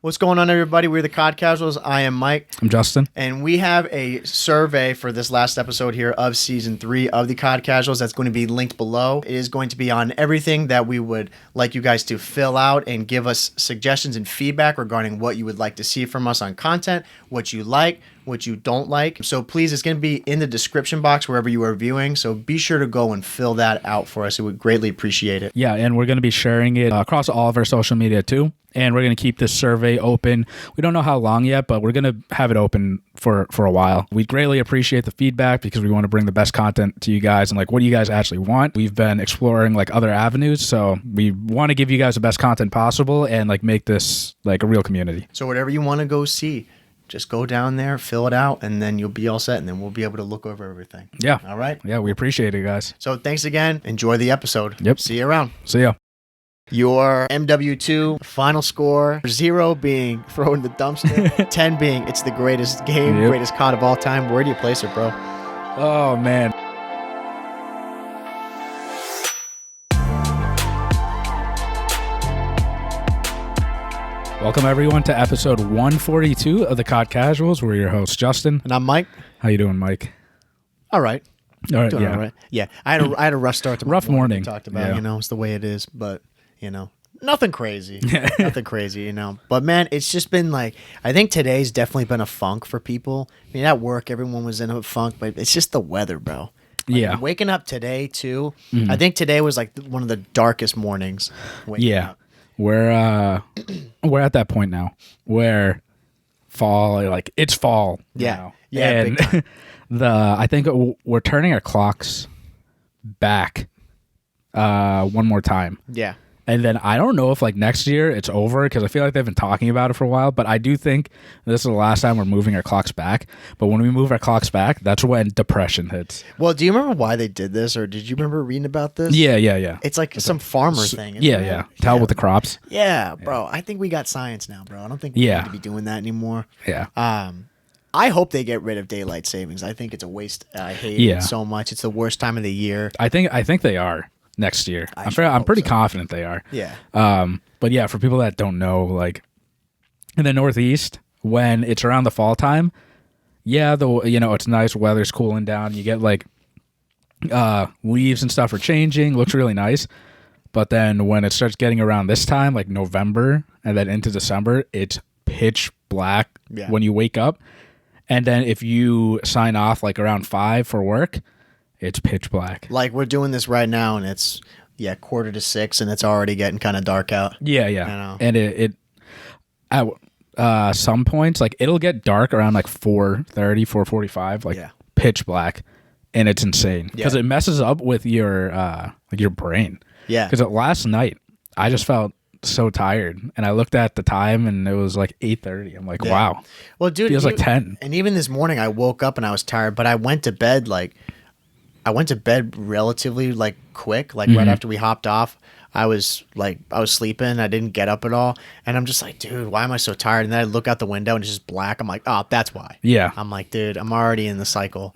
What's going on, everybody? We're the COD Casuals. I am Mike. I'm Justin. And we have a survey for this last episode here of Season 3 of the COD Casuals that's going to be linked below. It is going to be on everything that we would like you guys to fill out and give us suggestions and feedback regarding what you would like to see from us on content, what you like, what you don't like. So please, it's going to be in the description box wherever you are viewing. So be sure to go and fill that out for us. It would greatly appreciate it. Yeah, and we're going to be sharing it across all of our social media too. And we're going to keep this survey open. We don't know how long yet, but we're going to have it open for a while. We greatly appreciate the feedback because we want to bring the best content to you guys and like what do you guys actually want. We've been exploring like other avenues, so we want to give you guys the best content possible and like make this like a real community. So whatever you want to go see, just go down there, fill it out, and then you'll be all set, and then we'll be able to look over everything. Yeah. All right? Yeah, we appreciate it, guys. So thanks again. Enjoy the episode. Yep. See you around. See ya. Your MWII final score, 0 being throw in the dumpster, 10 being it's the greatest game, greatest COD of all time. Where do you place it, bro? Oh, man. Welcome, everyone, to episode 142 of the COD Casuals. We're your hosts, Justin. And I'm Mike. How you doing, Mike? All right. All right, Doing yeah. all right. Yeah, I had a rough start to my Rough morning. We talked about, Yeah. it's the way it is, but, nothing crazy. Nothing crazy, But, man, it's just been like, I think today's definitely been a funk for people. I mean, at work, everyone was in a funk, but it's just the weather, bro. Like, Yeah. waking up today, too. I think today was like one of the darkest mornings. Yeah. We're at that point now where fall, like it's fall now. Yeah, and big time. I think we're turning our clocks back one more time. Yeah. And then I don't know if like next year it's over because I feel like they've been talking about it for a while, but I do think this is the last time we're moving our clocks back. But when we move our clocks back, that's when depression hits. Well, do you remember why they did this, or did you remember reading about this? Yeah. It's like some farmer thing. Isn't Yeah. it? Tell with the crops. Yeah, bro. I think we got science now, bro. I don't think we need to be doing that anymore. Yeah. I hope they get rid of daylight savings. I think it's a waste. I hate it so much. It's the worst time of the year. I think they are next year. I'm pretty confident they are. Yeah. But yeah, for people that don't know, like in the Northeast, when it's around the fall time, it's nice, weather's cooling down. You get like leaves and stuff are changing, looks really nice. But then when it starts getting around this time, like November and then into December, it's pitch black when you wake up. And then if you sign off like around 5 for work, it's pitch black. Like we're doing this right now, and it's 5:45, and it's already getting kind of dark out. Yeah. I know. And it at some points, like it'll get dark around like 4:30, 4:45, like pitch black, and it's insane because it messes up with your like your brain. Yeah. Because last night I just felt so tired, and I looked at the time, and it was like 8:30. I'm like, wow. Well, dude, feels like 10. And even this morning, I woke up and I was tired, but I went to bed relatively like quick, like right after we hopped off. I was sleeping. I didn't get up at all, and I'm just like, dude, why am I so tired? And then I look out the window and it's just black. I'm like, oh, that's why. Yeah. I'm like, dude, I'm already in the cycle,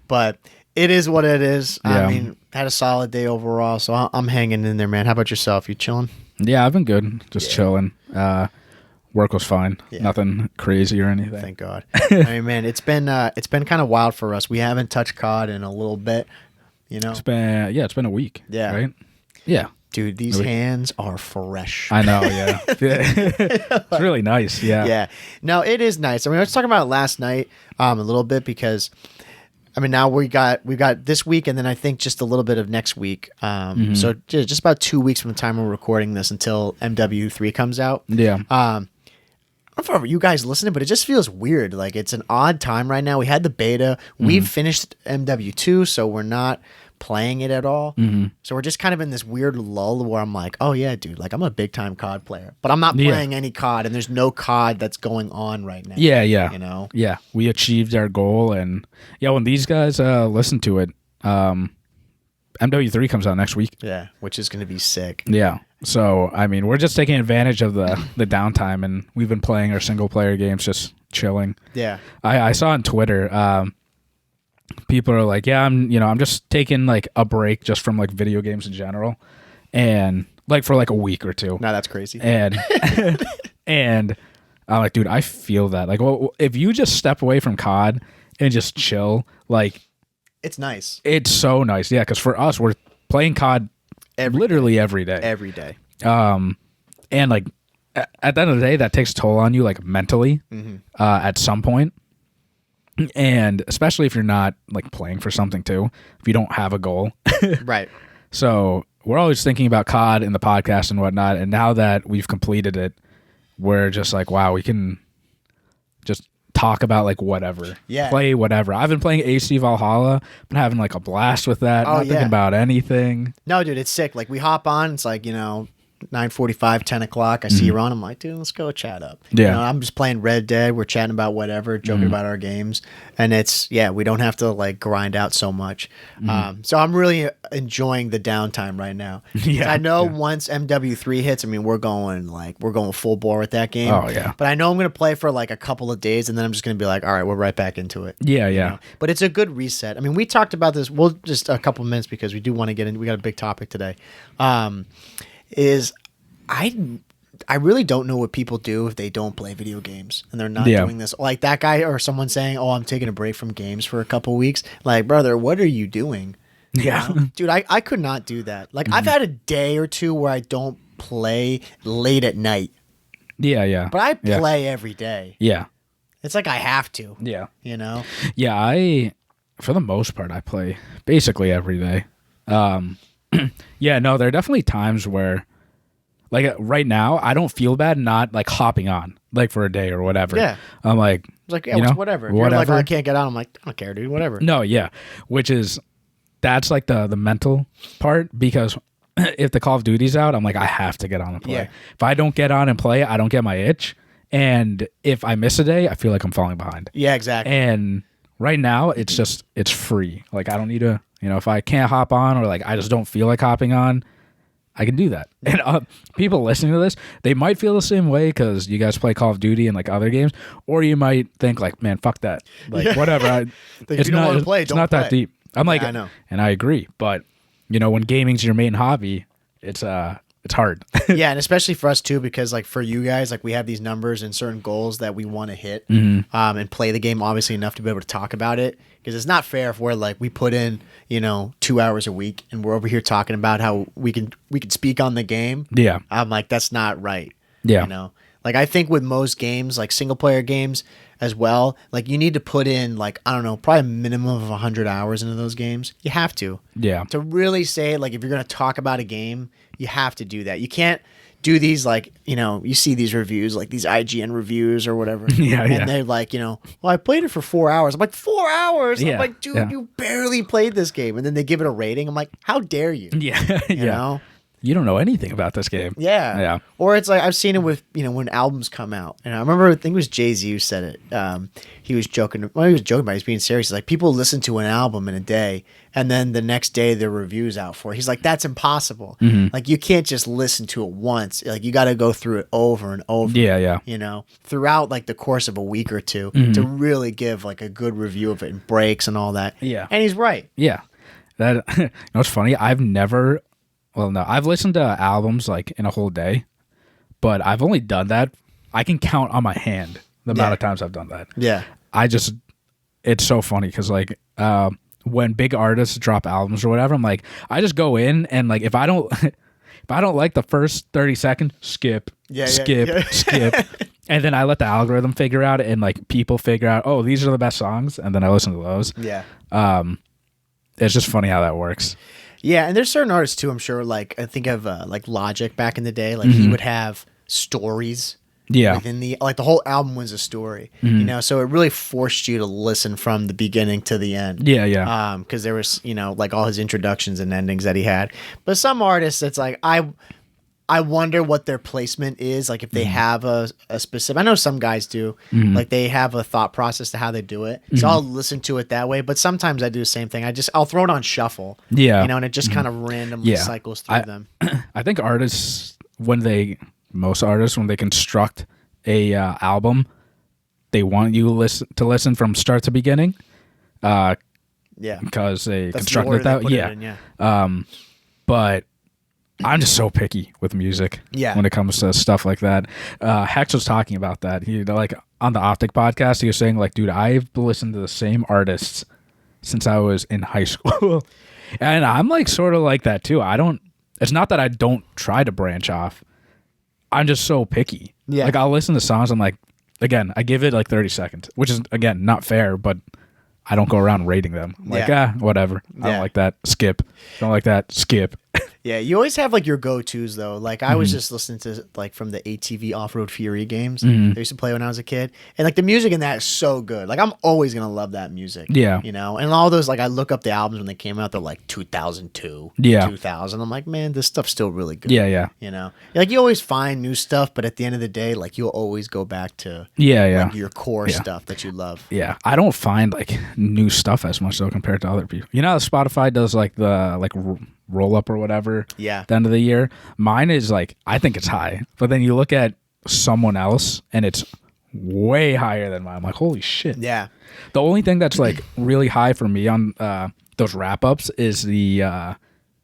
But it is what it is. Yeah. I mean, had a solid day overall, so I'm hanging in there, man. How about yourself? You chilling? Yeah, I've been good. Just chilling. Work was fine. Nothing crazy or anything. Thank God. I mean, man, it's been kind of wild for us. We haven't touched COD in a little bit, It's been a week. Yeah. Right? Yeah. Dude, these hands are fresh. I know, yeah. It's really nice, yeah. Yeah. No, it is nice. I mean, I was talking about it last night a little bit because I mean, now we got this week, and then I think just a little bit of next week. So just about 2 weeks from the time we're recording this until MWII comes out. Yeah. I don't know if you guys listening, but it just feels weird. Like it's an odd time right now. We had the beta. We've finished MW2, so we're not playing it at all. So we're just kind of in this weird lull where I'm like, oh yeah, dude, like I'm a big time COD player, but I'm not playing any COD, and there's no COD that's going on right now. Yeah. Yeah, we achieved our goal, and when these guys listen to it, MW3 comes out next week. Yeah, which is going to be sick. Yeah. So, I mean, we're just taking advantage of the downtime, and we've been playing our single player games, just chilling. Yeah. I saw on Twitter, people are like, I'm just taking like a break just from like video games in general, and like for like a week or two. No, that's crazy. And And I'm like, dude, I feel that. Like, well, if you just step away from COD and just chill, like, it's nice. It's so nice. Yeah, because for us, we're playing COD literally every day. Every day. And like at the end of the day, that takes a toll on you, like mentally, at some point. And especially if you're not like playing for something too, if you don't have a goal. Right. So we're always thinking about COD in the podcast and whatnot. And now that we've completed it, we're just like, wow, we can just talk about like whatever. Yeah. Play whatever. I've been playing AC Valhalla. Been having like a blast with that. Not thinking about anything. No, dude, it's sick. Like we hop on, it's like, 9:45, 10 o'clock. I see you're on. I'm like, dude, let's go chat up. Yeah. I'm just playing Red Dead. We're chatting about whatever, joking about our games. And we don't have to like grind out so much. So I'm really enjoying the downtime right now. Yeah. I know once MW3 hits, I mean, we're going full bore with that game. Oh, yeah. But I know I'm going to play for like a couple of days and then I'm just going to be like, all right, we're right back into it. Yeah, yeah. But it's a good reset. I mean, we talked about this. We'll just a couple minutes because we do want to get in. We got a big topic today. I really don't know what people do if they don't play video games and they're not doing this. Like that guy or someone saying, "Oh, I'm taking a break from games for a couple weeks." Like, brother, what are you doing? Yeah. Dude, I could not do that. Like I've had a day or two where I don't play late at night. Yeah, yeah. But I play every day. Yeah. It's like I have to. Yeah. Yeah, for the most part, I play basically every day. Yeah, no, there are definitely times where, like right now, I don't feel bad not like hopping on like for a day or whatever. Yeah. I'm like, it's like, yeah, whatever. If you're like, I can't get on. I'm like, I don't care, dude. Whatever. No, yeah. That's like the mental part, because if the Call of Duty's out, I'm like, I have to get on and play. Yeah. If I don't get on and play, I don't get my itch. And if I miss a day, I feel like I'm falling behind. Yeah, exactly. And right now, it's free. Like I don't need to, if I can't hop on or like I just don't feel like hopping on, I can do that. And people listening to this, they might feel the same way because you guys play Call of Duty and like other games, or you might think like, man, fuck that, like whatever. It's not that deep. I'm like, I know, and I agree. But when gaming's your main hobby, it's hard. Yeah, and especially for us too, because like for you guys, like we have these numbers and certain goals that we want to hit, and play the game obviously enough to be able to talk about it. Because it's not fair if we're like we put in 2 hours a week and we're over here talking about how we can speak on the game. Yeah, I'm like, that's not right. Yeah, like I think with most games, like single player games as well, like you need to put in like, I don't know, probably a minimum of 100 hours into those games. You have to. Yeah. To really say, like, if you're going to talk about a game, you have to do that. You can't do these, like, you see these reviews, like these IGN reviews or whatever. And they're like, well, I played it for 4 hours. I'm like, 4 hours? Yeah. I'm like, dude, you barely played this game. And then they give it a rating. I'm like, how dare you? Yeah. You know? You don't know anything about this game. Yeah. Or it's like, I've seen it with, when albums come out. And I remember, I think it was Jay-Z who said it. He was joking. Well, he was joking, but he's being serious. He's like, people listen to an album in a day, and then the next day the review's out for it. He's like, that's impossible. Like, you can't just listen to it once. Like, you got to go through it over and over. Yeah. Throughout, like, the course of a week or two to really give, like, a good review of it and breaks and all that. Yeah. And he's right. Yeah. That, it's funny. I've listened to albums like in a whole day, but I've only done that. I can count on my hand the amount of times I've done that. Yeah. It's so funny because like when big artists drop albums or whatever, I'm like, I just go in and like if I don't like the first 30 seconds, skip, skip. And then I let the algorithm figure out and like people figure out, oh, these are the best songs. And then I listen to those. Yeah. It's just funny how that works. Yeah, and there's certain artists too, I'm sure, like I think of like Logic back in the day, like he would have stories. Yeah. Within the whole album was a story. So it really forced you to listen from the beginning to the end. Yeah. Because there was, like all his introductions and endings that he had. But some artists, it's like I wonder what their placement is. Like if they have a specific, I know some guys do, like they have a thought process to how they do it. So I'll listen to it that way. But sometimes I do the same thing. I'll throw it on shuffle. Yeah. And it just kind of randomly cycles through them. I think most artists, when they construct a album, they want you to listen from start to beginning. Because they constructed it that way. Yeah. But I'm just so picky with music. Yeah. When it comes to stuff like that. Hex was talking about that. He like on the Optic podcast, he was saying like, dude, I've listened to the same artists since I was in high school. And I'm like sort of like that too. It's not that I don't try to branch off. I'm just so picky. Yeah. Like I'll listen to songs. I'm like, again, I give it like 30 seconds, which is again not fair, but I don't go around rating them. I'm like, whatever. I don't like that. Skip. Don't like that. Skip. Yeah, you always have like your go-tos though. Like I was just listening to like from the ATV Off-Road Fury games I used to play when I was a kid, and like the music in that is so good. Like I'm always gonna love that music. Yeah, you know, and all those like I look up the albums when they came out. They're like 2002, 2000. I'm like, man, this stuff's still really good. Yeah. You know, like you always find new stuff, but at the end of the day, like you'll always go back to like, your core stuff that you love. Yeah, I don't find like new stuff as much though compared to other people. You know, how Spotify does like the like roll up or whatever. Yeah. At the end of the year, mine is like I think it's high, but then you look at someone else and it's way higher than mine. I'm like, holy shit. Yeah. The only thing that's like really high for me on those wrap ups is the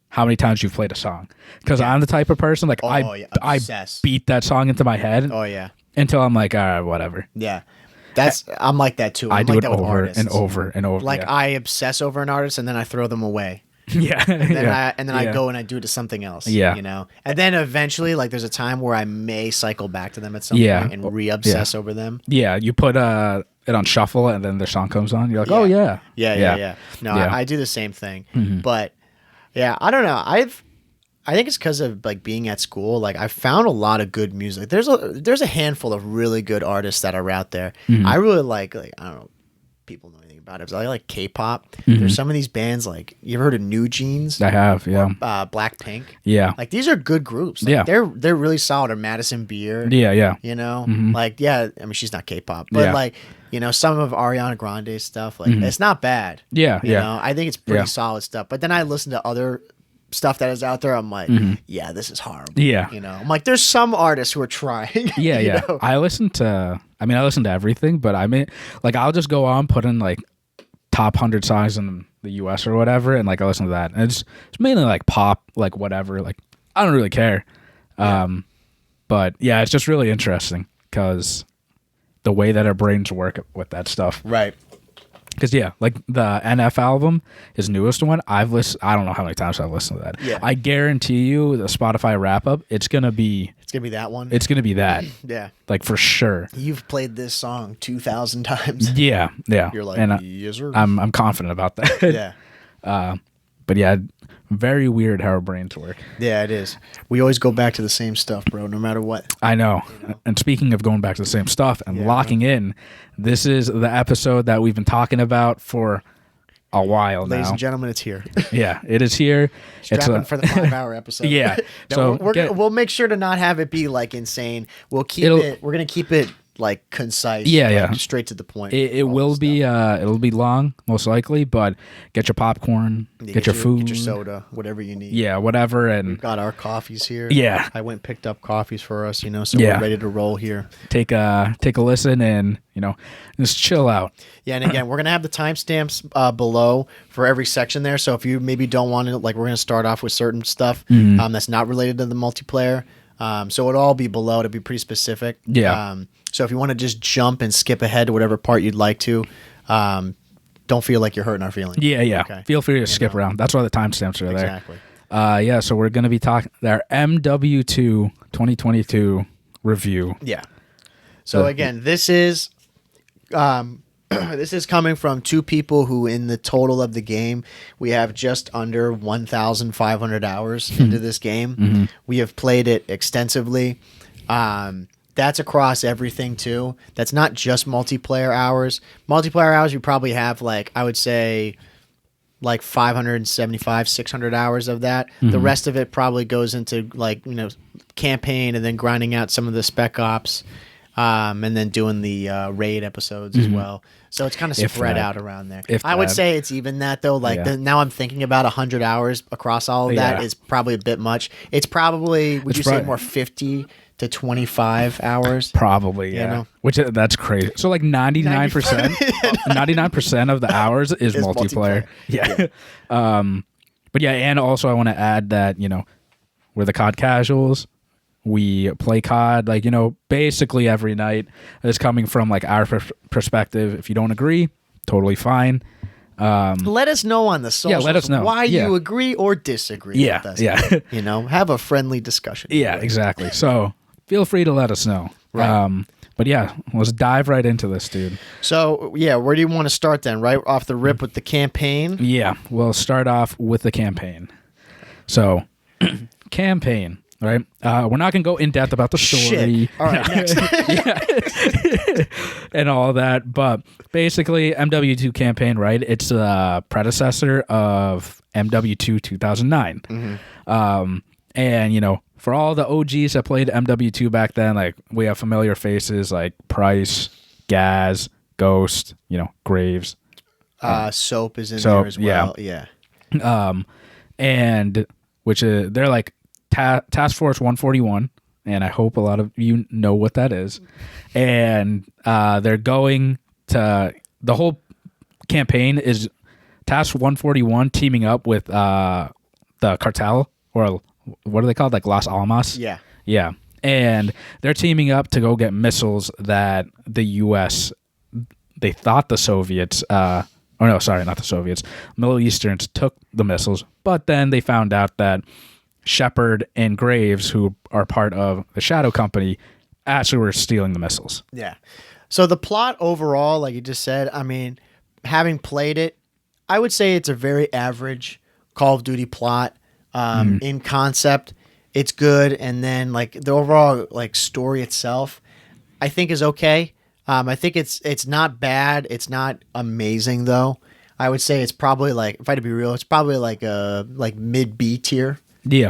how many times you've played a song, because I'm the type of person like I beat that song into my head. Oh yeah. Until I'm like, all right, whatever. Yeah. I'm like that too. I do like it that with over artists. and over and over. Like I obsess over an artist and then I throw them away. Yeah. And then I go and I do it to something else. Yeah. You know? And then eventually, like, there's a time where I may cycle back to them at some point and re-obsess over them. Yeah. You put it on shuffle and then their song comes on. You're like, oh, yeah. Yeah. No, I do the same thing. But, yeah, I don't know. I think it's because of, like, being at school. Like, I found a lot of good music. There's a handful of really good artists that are out there. I really like, I don't know, people know anything about it. I like K-pop. There's some of these bands, like, you ever heard of New Jeans? I have, yeah. Or, Blackpink. Yeah. Like, these are good groups. Like, they're really solid. Or Madison Beer. Yeah. You know? Like, I mean, she's not K-pop. But, like, you know, some of Ariana Grande's stuff, like, it's not bad. Yeah, you know? I think it's pretty solid stuff. But then I listen to other stuff that is out there. I'm like, yeah, this is horrible. Yeah. You know? I'm like, there's some artists who are trying. Yeah. You know? I listen to everything, but I mean, like, I'll just go on, put in, like, top 100 songs in the US or whatever, and like I listen to that, and it's mainly like pop, like whatever, like I don't really care. But yeah, it's just really interesting because the way that our brains work with that stuff, right? Because like the NF album, his newest one, I've listened. I don't know how many times I've listened to that. Yeah. I guarantee you, the Spotify wrap up, it's gonna be that one. It's gonna be that. Yeah, like for sure. You've played this song 2,000 times. Yeah. You're like, and yes, sir. I'm confident about that. Yeah. But yeah, very weird how our brains work. Yeah, it is. We always go back to the same stuff, bro, no matter what. I know. You know? And speaking of going back to the same stuff and locking in, this is the episode that we've been talking about for a while now. Ladies and gentlemen, it's here. Yeah, it is here. Strapping for the 5-hour episode. Yeah. No, so we'll make sure to not have it be like insane. We're going to keep it like concise. Yeah. Like, straight to the point. It will be it'll be long, most likely, but get your popcorn, get your food, get your soda, whatever you need. Yeah, whatever. And we've got our coffees here. Yeah. I went and picked up coffees for us, so we're ready to roll here. Take a listen and, just chill out. Yeah, and again, we're going to have the timestamps below for every section there. So if you maybe don't want to, like, we're going to start off with certain stuff that's not related to the multiplayer. So it'll all be below. It'll be pretty specific. Yeah. So if you want to just jump and skip ahead to whatever part you'd like to, don't feel like you're hurting our feelings. Yeah. Okay. Feel free to skip around. That's why the timestamps are there. Exactly. So we're going to be talking our MW2 2022 review. Yeah. So again, this is this is coming from two people who, in the total of the game, we have just under 1,500 hours into this game. We have played it extensively. That's across everything too. That's not just multiplayer hours. Multiplayer hours, we probably have I would say 575, 600 hours of that. The rest of it probably goes into campaign and then grinding out some of the Spec Ops, and then doing the raid episodes as well. So it's kind of spread out around there. I would say it's even that though. Now I'm thinking about 100 hours across all of that is probably a bit much. It's probably, would you say more 50 to 25 hours? Probably, yeah. Which that's crazy. So 99%, 99% of the hours is multiplayer. Yeah. But yeah, and also I want to add that, we're the COD Casuals. We play COD, like, you know, basically every night. It's coming from like our perspective. If you don't agree, totally fine. Let us know on the socials let us know. why you agree or disagree with us. Yeah. You know, have a friendly discussion. Yeah, exactly. So feel free to let us know. Right. But yeah, let's dive right into this, dude. So, yeah, where do you want to start then? Right off the rip with the campaign? Yeah, we'll start off with the campaign. So, campaign, right? We're not going to go in depth about the story. Shit. All right, next. And all that. But basically, MW2 campaign, right? It's a predecessor of MW2 2009. Mm-hmm. And, you know, for all the OGs that played MW2 back then, like, we have familiar faces like Price, Gaz, Ghost, you know, Graves. Soap is in there as well. Yeah. And which they're like Task Force 141, and I hope a lot of you know what that is. And they're going to, the whole campaign is Task 141 teaming up with the cartel, or what are they called? Like Las Almas? Yeah. Yeah. And they're teaming up to go get missiles that the U.S., they thought the Soviets, oh no, sorry, not the Soviets, Middle Easterns took the missiles, but then they found out that Shepard and Graves, who are part of the Shadow Company, actually were stealing the missiles. Yeah. So the plot overall, like you just said, I mean, having played it, I would say it's a very average Call of Duty plot. In concept, it's good, and then like the overall like story itself, I think is okay. I think it's not bad. It's not amazing though. I would say it's probably like, if I had to be real, it's probably like a mid B tier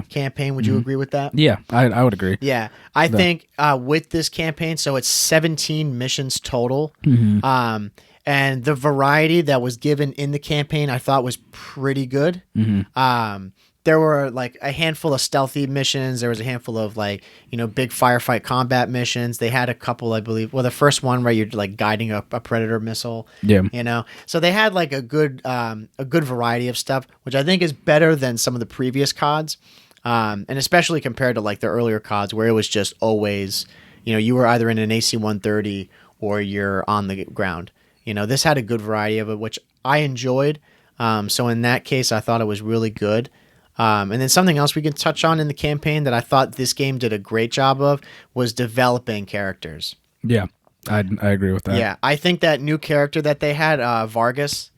campaign. Would you agree with that? Yeah, I would agree. Yeah, I think with this campaign, so it's 17 missions total. And the variety that was given in the campaign, I thought was pretty good. There were like a handful of stealthy missions. There was a handful of like, you know, big firefight combat missions. They had a couple, I believe. Well, the first one where you're like guiding a predator missile. Yeah. You know, so they had like a good variety of stuff, which I think is better than some of the previous CODs, and especially compared to like the earlier CODs where it was just always, you know, you were either in an AC-130 or you're on the ground. You know, this had a good variety of it, which I enjoyed. So in that case, I thought it was really good. And then something else we can touch on in the campaign that I thought this game did a great job of was developing characters. Yeah, I agree with that. Yeah, I think that new character that they had, Vargas,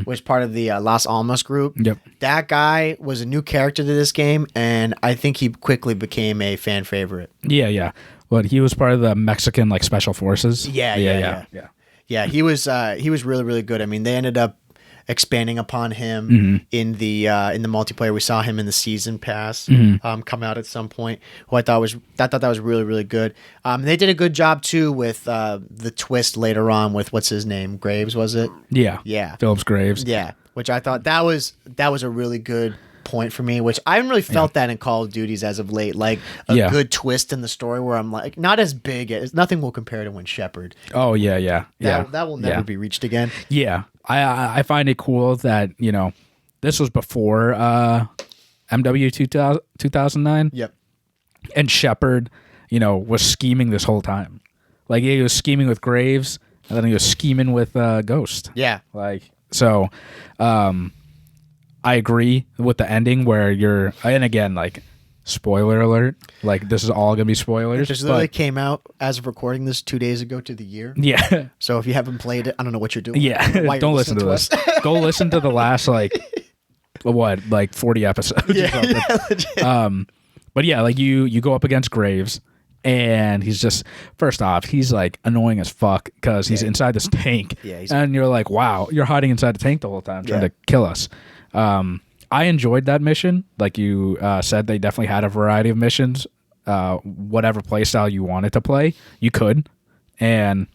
was part of the Las Almas group. Yep. That guy was a new character to this game, and I think he quickly became a fan favorite. Yeah. But he was part of the Mexican like special forces. Yeah. He was really, really good. I mean, they ended up expanding upon him in the multiplayer. We saw him in the season pass come out at some point, who I thought that was really, really good. They did a good job too with the twist later on with what's his name, Graves, was it? Yeah. Phillips Graves. Yeah, which I thought that was a really good point for me, which I haven't really felt that in Call of Duties as of late. Like a good twist in the story where I'm like, not as big as, nothing will compare to when Shepard. Oh yeah. That will never be reached again. Yeah. I find it cool that, you know, this was before MW 2009. Yep. And Shepard, you know, was scheming this whole time. Like he was scheming with Graves, and then he was scheming with Ghost. Yeah. Like, so I agree with the ending where you're, and again, like, spoiler alert, like this is all gonna be spoilers. It just literally came out as of recording this 2 days ago to the year. Yeah. So if you haven't played it, I don't know what you're doing. Yeah. Don't listen to this. Go listen to the last like 40 episodes or something. But yeah, like you go up against Graves, and he's just, first off, he's like annoying as fuck because he's inside this tank. Yeah. And you're like, wow, you're hiding inside the tank the whole time trying to kill us. I enjoyed that mission. Like you said, they definitely had a variety of missions. Whatever play style you wanted to play, you could. And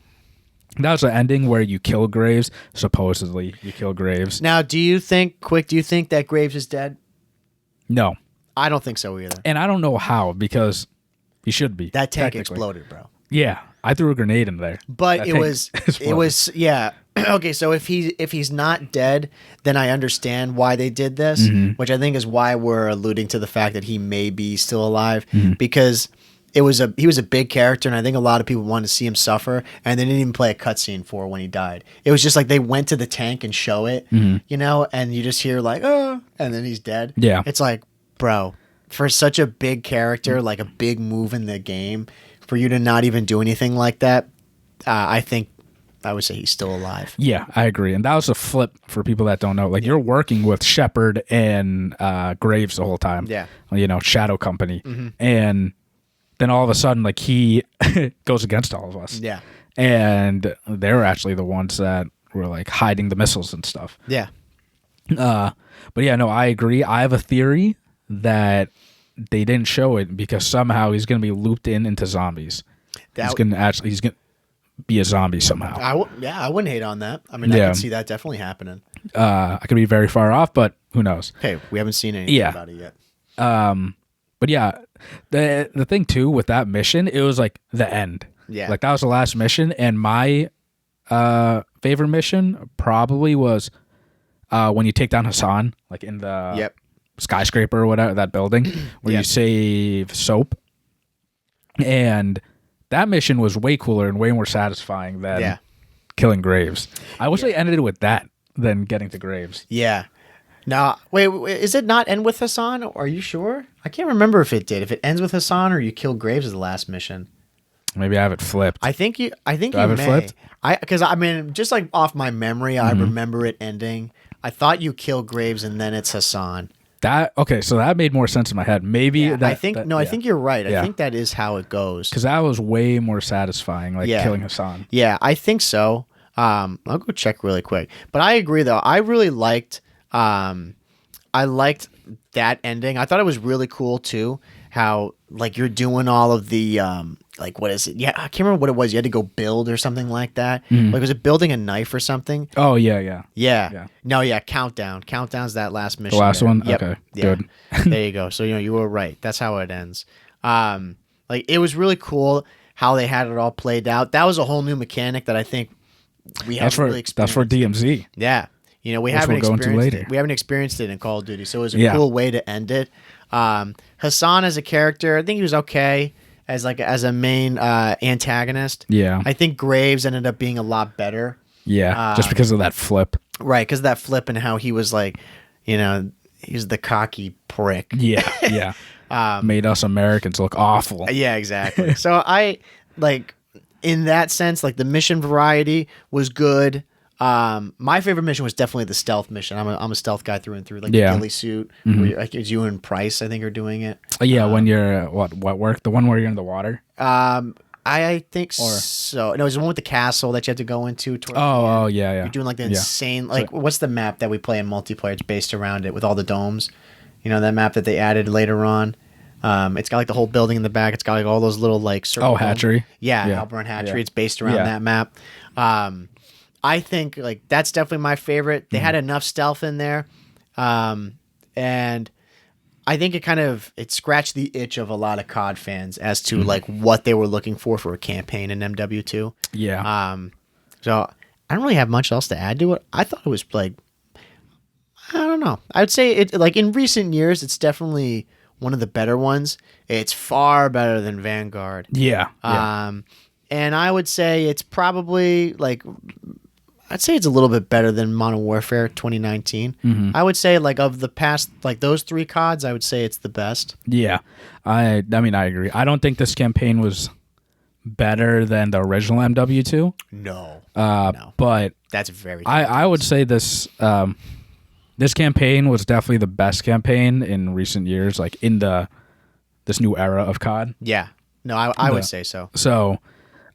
that was the ending where you kill Graves. Supposedly, you kill Graves. Now, do you think that Graves is dead? No. I don't think so either. And I don't know how, because he should be. That tank exploded, bro. Yeah. I threw a grenade in there. But it was, yeah. Okay, so if he's not dead, then I understand why they did this, which I think is why we're alluding to the fact that he may be still alive, because he was a big character, and I think a lot of people wanted to see him suffer, and they didn't even play a cutscene for when he died. It was just like they went to the tank and show it, you know, and you just hear like, oh, and then he's dead. Yeah. It's like, bro, for such a big character, like a big move in the game, for you to not even do anything like that, I think I would say he's still alive. Yeah, I agree. And that was a flip for people that don't know. Like, you're working with Shepard and Graves the whole time. Yeah. You know, Shadow Company. And then all of a sudden, like, he goes against all of us. Yeah. And they're actually the ones that were, like, hiding the missiles and stuff. Yeah. But yeah, no, I agree. I have a theory that they didn't show it because somehow he's going to be looped into zombies. He's going to be a zombie somehow. I wouldn't hate on that. I mean, I can see that definitely happening. I could be very far off, but who knows? Hey, we haven't seen anything about it yet. But yeah, the thing too with that mission, it was like the end. Yeah. Like that was the last mission, and my favorite mission probably was when you take down Hassan, like in the skyscraper or whatever, that building, where you save Soap. And that mission was way cooler and way more satisfying than killing Graves. I wish they ended it with that than getting to Graves. Yeah. Now, wait, is it not end with Hassan? Are you sure? I can't remember if it did. If it ends with Hassan or you kill Graves as the last mission. Maybe I have it flipped. I think you have may. it flipped? Because I mean, just like off my memory, I remember it ending. I thought you kill Graves and then it's Hassan. So that made more sense in my head. Maybe I think you're right. Yeah. I think that is how it goes. Because that was way more satisfying, like killing Hassan. Yeah, I think so. I'll go check really quick. But I agree though. I really liked that ending. I thought it was really cool too. How like you're doing all of the like what is it? Yeah, I can't remember what it was. You had to go build or something like that. Like was it building a knife or something? Oh yeah. No, Countdown. Countdown's that last mission. The last one. Yep. Okay, good. There you go. So you were right. That's how it ends. Like it was really cool how they had it all played out. That was a whole new mechanic that I think we haven't really experienced. That's for DMZ. Yeah. You know, we haven't experienced it. We haven't experienced it in Call of Duty, so it was a cool way to end it. Hassan as a character, I think he was okay as a main antagonist. Yeah. I think Graves ended up being a lot better. Yeah, just because of that flip. Right, because of that flip and how he was like, you know, he's the cocky prick. Yeah. Made us Americans look awful. Yeah, exactly. So I like in that sense, like the mission variety was good. My favorite mission was definitely the stealth mission. I'm a stealth guy through and through, like the ghillie suit. Where like it's you and Price, I think, are doing it. When you're what work? The one where you're in the water. I think so. No, it's the one with the castle that you have to go into. Yeah. You're doing like the insane, like what's the map that we play in multiplayer? It's based around it with all the domes. You know that map that they added later on. It's got like the whole building in the back. It's got like all those little like circle. Hatchery. Yeah, Halburn Hatchery. It's based around that map. I think like that's definitely my favorite. They had enough stealth in there, and I think it scratched the itch of a lot of COD fans as to like what they were looking for a campaign in MW2. Yeah. So I don't really have much else to add to it. I thought it was like, I don't know. I'd say it like in recent years, it's definitely one of the better ones. It's far better than Vanguard. Yeah. And I would say it's probably like, I'd say it's a little bit better than Modern Warfare 2019. I would say like of the past, like those three CODs, I would say it's the best. Yeah. I mean, I agree. I don't think this campaign was better than the original MW2. No. But that's very I would say this this campaign was definitely the best campaign in recent years, like in this new era of COD. Yeah. No, I would say so. So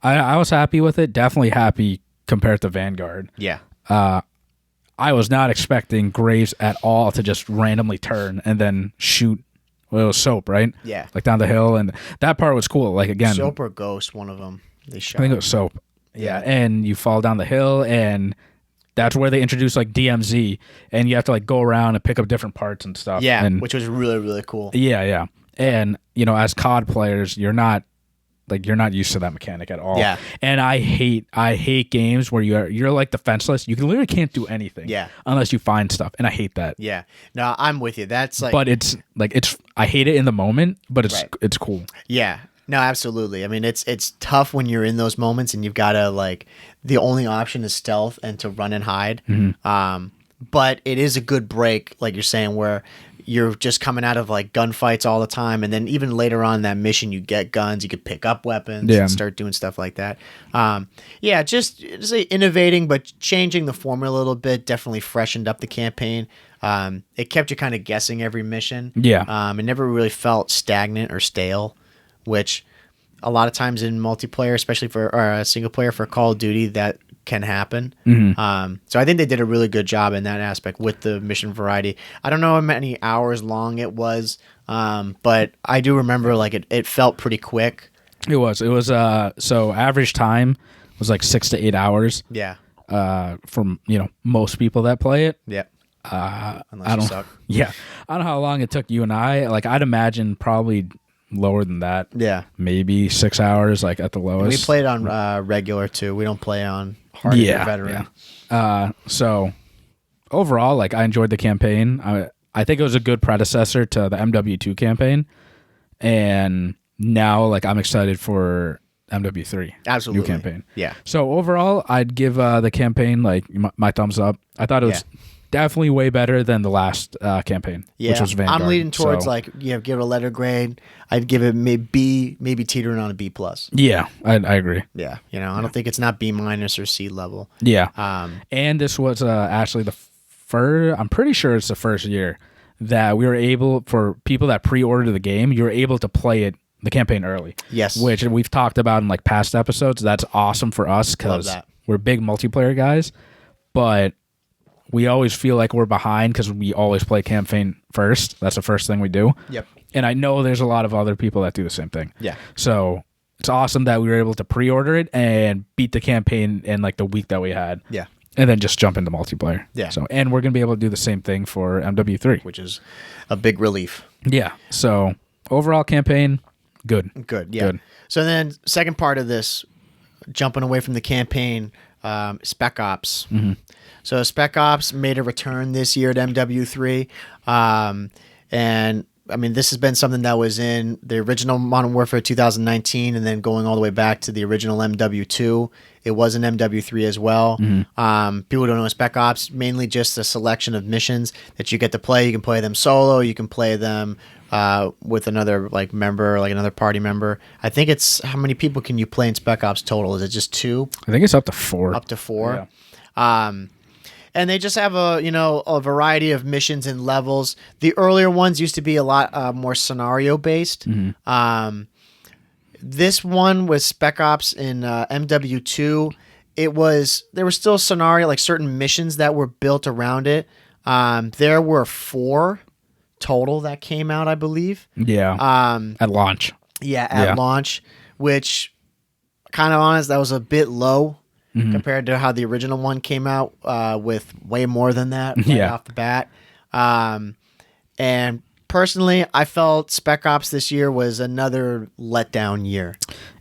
I was happy with it. Definitely happy compared to Vanguard. Yeah. I was not expecting Graves at all to just randomly turn and then shoot. Well, it was Soap, right? Yeah. Like down the hill, and that part was cool. Like again, Soap or Ghost, one of them. They shot. I think it was Soap. Yeah, and you fall down the hill, and that's where they introduced like DMZ, and you have to like go around and pick up different parts and stuff. Yeah, and, which was really, really cool. Yeah. And you know, as COD players, you're not like you're not used to that mechanic at all. Yeah. And I hate games where you're like defenseless. You literally can't do anything. Yeah. Unless you find stuff, and I hate that. Yeah. No, I'm with you. That's like. But it's I hate it in the moment, but it's cool. Yeah. No, absolutely. I mean, it's tough when you're in those moments and you've got to like the only option is stealth and to run and hide. But it is a good break, like you're saying, where you're just coming out of like gunfights all the time, and then even later on in that mission, you get guns, you could pick up weapons, and start doing stuff like that. Just innovating, but changing the formula a little bit definitely freshened up the campaign. It kept you kind of guessing every mission. Yeah. It never really felt stagnant or stale, which a lot of times in multiplayer, especially for single player for Call of Duty, that can happen. So I think they did a really good job in that aspect with the mission variety. I don't know how many hours long it was, but I do remember like it felt pretty quick. It was so average time was like 6 to 8 hours. Yeah. From most people that play it. Yeah. Unless you suck. Yeah. I don't know how long it took you and I. Like I'd imagine probably lower than that. Yeah. Maybe 6 hours, like at the lowest. And we played on regular too. We don't play on hard or veteran. Yeah. So overall, like I enjoyed the campaign. I think it was a good predecessor to the MW2 campaign. And now like I'm excited for MW3. Absolutely. New campaign. Yeah. So overall, I'd give the campaign like my thumbs up. I thought it was definitely way better than the last campaign, which was Vanguard. I'm leaning towards give it a letter grade. I'd give it maybe teetering on a B+. Yeah, I agree. Yeah, I don't think it's not B- or C level. Yeah. And this was actually the first, I'm pretty sure it's the first year that we were able, for people that pre-ordered the game, you were able to play it, the campaign early. Yes. Which we've talked about in like past episodes. That's awesome for us because we're big multiplayer guys, but we always feel like we're behind because we always play campaign first. That's the first thing we do. Yep. And I know there's a lot of other people that do the same thing. Yeah. So it's awesome that we were able to pre-order it and beat the campaign in like the week that we had. Yeah. And then just jump into multiplayer. Yeah. So, and we're going to be able to do the same thing for MW3. Which is a big relief. Yeah. So overall campaign, good. Good, yeah. Good. So then second part of this, jumping away from the campaign, Spec Ops. So Spec Ops made a return this year at MW3. And I mean, this has been something that was in the original Modern Warfare 2019 and then going all the way back to the original MW2. It was in MW3 as well. People don't know Spec Ops, mainly just a selection of missions that you get to play. You can play them solo. You can play them with another like member, like another party member. I think it's, how many people can you play in Spec Ops total? Is it just 2? I think it's up to 4. Up to 4. Yeah. And they just have a variety of missions and levels. The earlier ones used to be a lot more scenario based. This one was Spec Ops in MW2. There were still scenario, like certain missions that were built around it. There were 4 total that came out, I believe. Yeah. At launch. Yeah, at launch, which kind of honest, that was a bit low. Compared to how the original one came out with way more than that off the bat. And personally, I felt Spec Ops this year was another letdown year.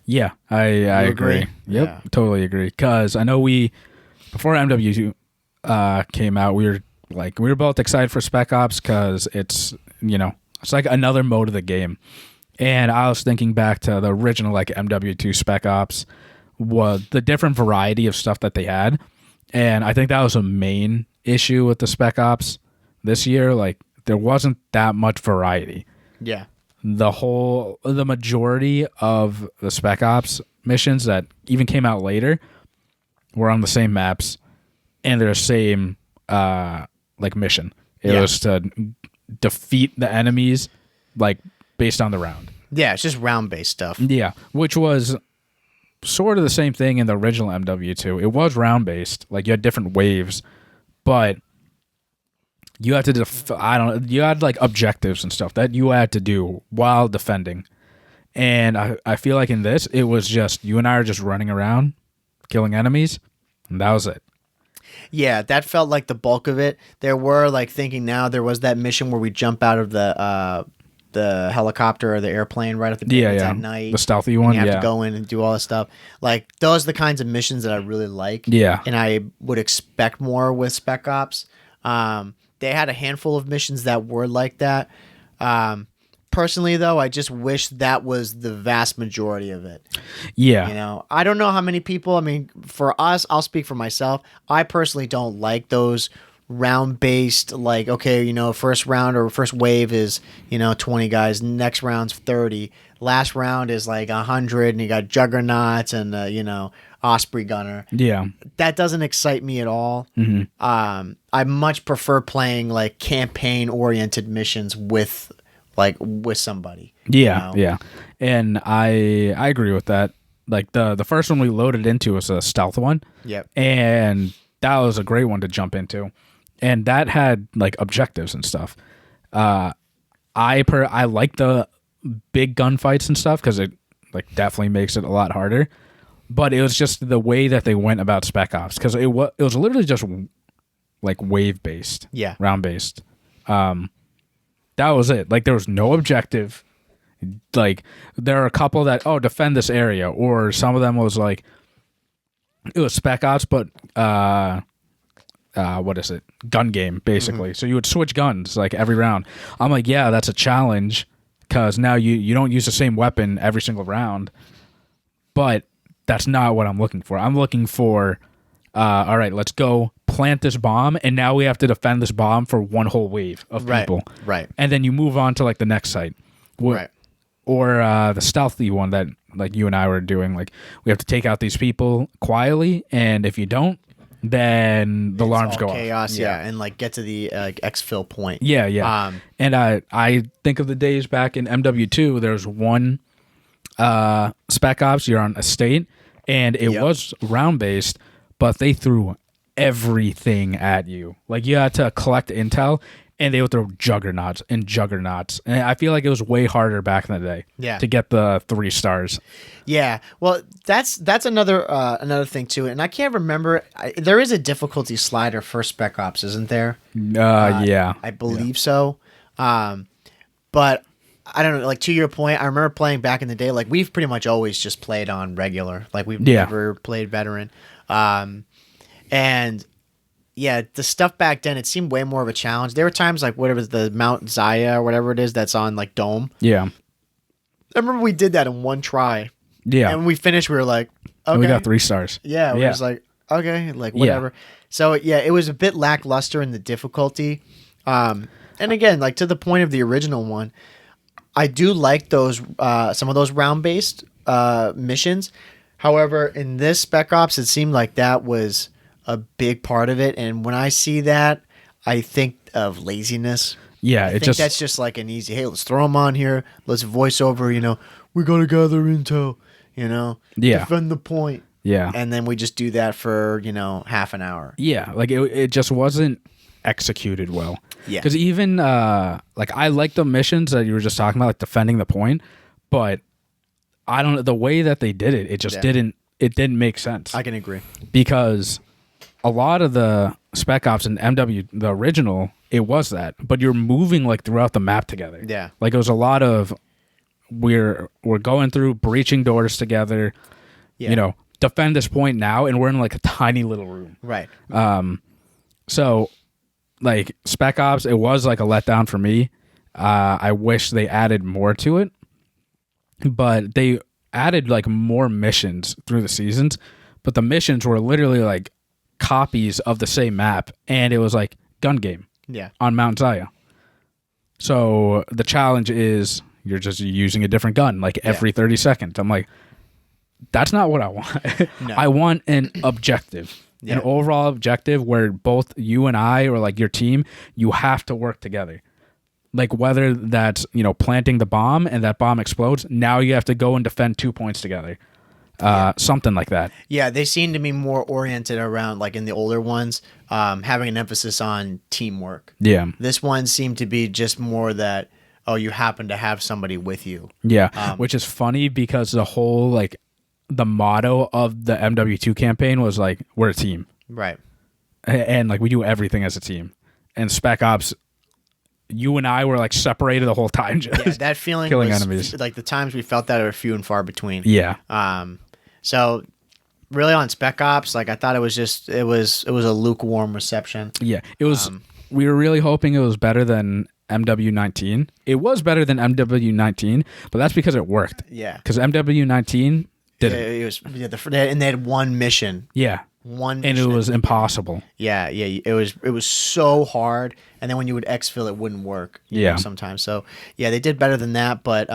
Yeah, I agree. Yep, yeah. Totally agree. Because I know before MW2 came out, we were both excited for Spec Ops because it's like another mode of the game. And I was thinking back to the original like MW2 Spec Ops, was the different variety of stuff that they had. And I think that was a main issue with the Spec Ops this year. Like there wasn't that much variety. Yeah. The majority of the Spec Ops missions that even came out later were on the same maps and they're the same like mission. It was to defeat the enemies like based on the round. Yeah, it's just round based stuff. Yeah, which was sort of the same thing in the original MW2. It was round based, like you had different waves, but you had to you had like objectives and stuff that you had to do while defending. And I feel like in this, it was just you and I are just running around, killing enemies, and that was it. Yeah, that felt like the bulk of it. There were like thinking now there was that mission where we jump out of the the helicopter or the airplane right at the beginning at night. The stealthy and one. you have to go in and do all this stuff. Like those are the kinds of missions that I really like. Yeah. And I would expect more with Spec Ops. They had a handful of missions that were like that. Personally, though, I just wish that was the vast majority of it. Yeah. You know, I don't know how many people. I mean, for us, I'll speak for myself. I personally don't like those round based, like, okay, you know, first round or first wave is, you know, 20 guys, next round's 30, last round is like 100, and you got juggernauts and you know, Osprey gunner. Yeah, that doesn't excite me at all. I much prefer playing like campaign oriented missions with somebody. Yeah, you know? yeah, and I agree with that. Like the first one we loaded into was a stealth one. Yep. And that was a great one to jump into. And that had like objectives and stuff. I like the big gunfights and stuff because it like definitely makes it a lot harder. But it was just the way that they went about Spec Ops because it was literally just like wave based, round based. That was it. Like there was no objective. Like there are a couple that defend this area, or some of them was like it was Spec Ops, but what is it? Gun game, basically. So you would switch guns like every round. I'm like, yeah, that's a challenge because now you don't use the same weapon every single round. But that's not what I'm looking for. I'm looking for, all right, let's go plant this bomb, and now we have to defend this bomb for one whole wave of people. Right. And then you move on to like the next site. Right. Or the stealthy one that like you and I were doing. Like we have to take out these people quietly, and if you don't, then the alarms go off. Chaos, yeah, and like get to the exfil point. Yeah. And I think of the days back in MW2. There's one Spec Ops. You're on a state, and it was round based, but they threw everything at you. Like you had to collect intel, and they would throw juggernauts. And I feel like it was way harder back in the day to get the 3 stars. Yeah, well, that's another thing too, and I can't remember. There is a difficulty slider for Spec Ops, isn't there? Yeah, I believe so. But I don't know. Like to your point, I remember playing back in the day. Like we've pretty much always just played on regular. Like we've never played veteran. And yeah, the stuff back then, it seemed way more of a challenge. There were times like whatever the MWII or whatever it is that's on like Dome. Yeah, I remember we did that in one try. Yeah, and when we finished, we were like, okay, and we got 3 stars. Yeah, we was like, okay, like whatever. Yeah. So yeah, it was a bit lackluster in the difficulty. And again, like to the point of the original one, I do like those some of those round based missions. However, in this Spec Ops, it seemed like that was a big part of it, and when I see that, I think of laziness. Yeah, I think that's just like an easy. Hey, let's throw them on here. Let's voice over. You know, we gotta gather intel. You know, defend the point. Yeah, and then we just do that for half an hour. Yeah, like it just wasn't executed well. Yeah, because even like I like the missions that you were just talking about, like defending the point, but I don't. The way that they did it, it just didn't. It didn't make sense. I can agree because a lot of the Spec Ops and MW, the original, it was that, but you're moving like throughout the map together. Yeah, like it was a lot of we're going through breaching doors together. Yeah. You know, defend this point now, and we're in like a tiny little room. Right. So like Spec Ops, it was like a letdown for me. I wish they added more to it, but they added like more missions through the seasons, but the missions were literally like copies of the same map, and it was like gun game on Mount Zion. So the challenge is you're just using a different gun like every 30 seconds. I'm like, that's not what I want. No. I want an objective, an overall objective where both you and I, or like your team, you have to work together. Like whether that's, planting the bomb and that bomb explodes, now you have to go and defend 2 points together. Something like that. Yeah, they seem to be more oriented around, like in the older ones, having an emphasis on teamwork. Yeah. This one seemed to be just more that, you happen to have somebody with you. Yeah, which is funny because the whole, like, the motto of the MW2 campaign was, like, we're a team. Right. And like, we do everything as a team. And Spec Ops you and I were like separated the whole time, just Yeah, that feeling killing was enemies. like the times we felt that are few and far between. Yeah. So really on Spec Ops, like I thought it was a lukewarm reception. Yeah. It was. We were really hoping it was better than MW19. It was better than MW19, but that's because it worked. Yeah. Because MW19 didn't. It was and they had one mission. Yeah. One And it mission. was impossible. Yeah. It was so hard, and then when you would exfil, it wouldn't work. You know, sometimes. So yeah, they did better than that, but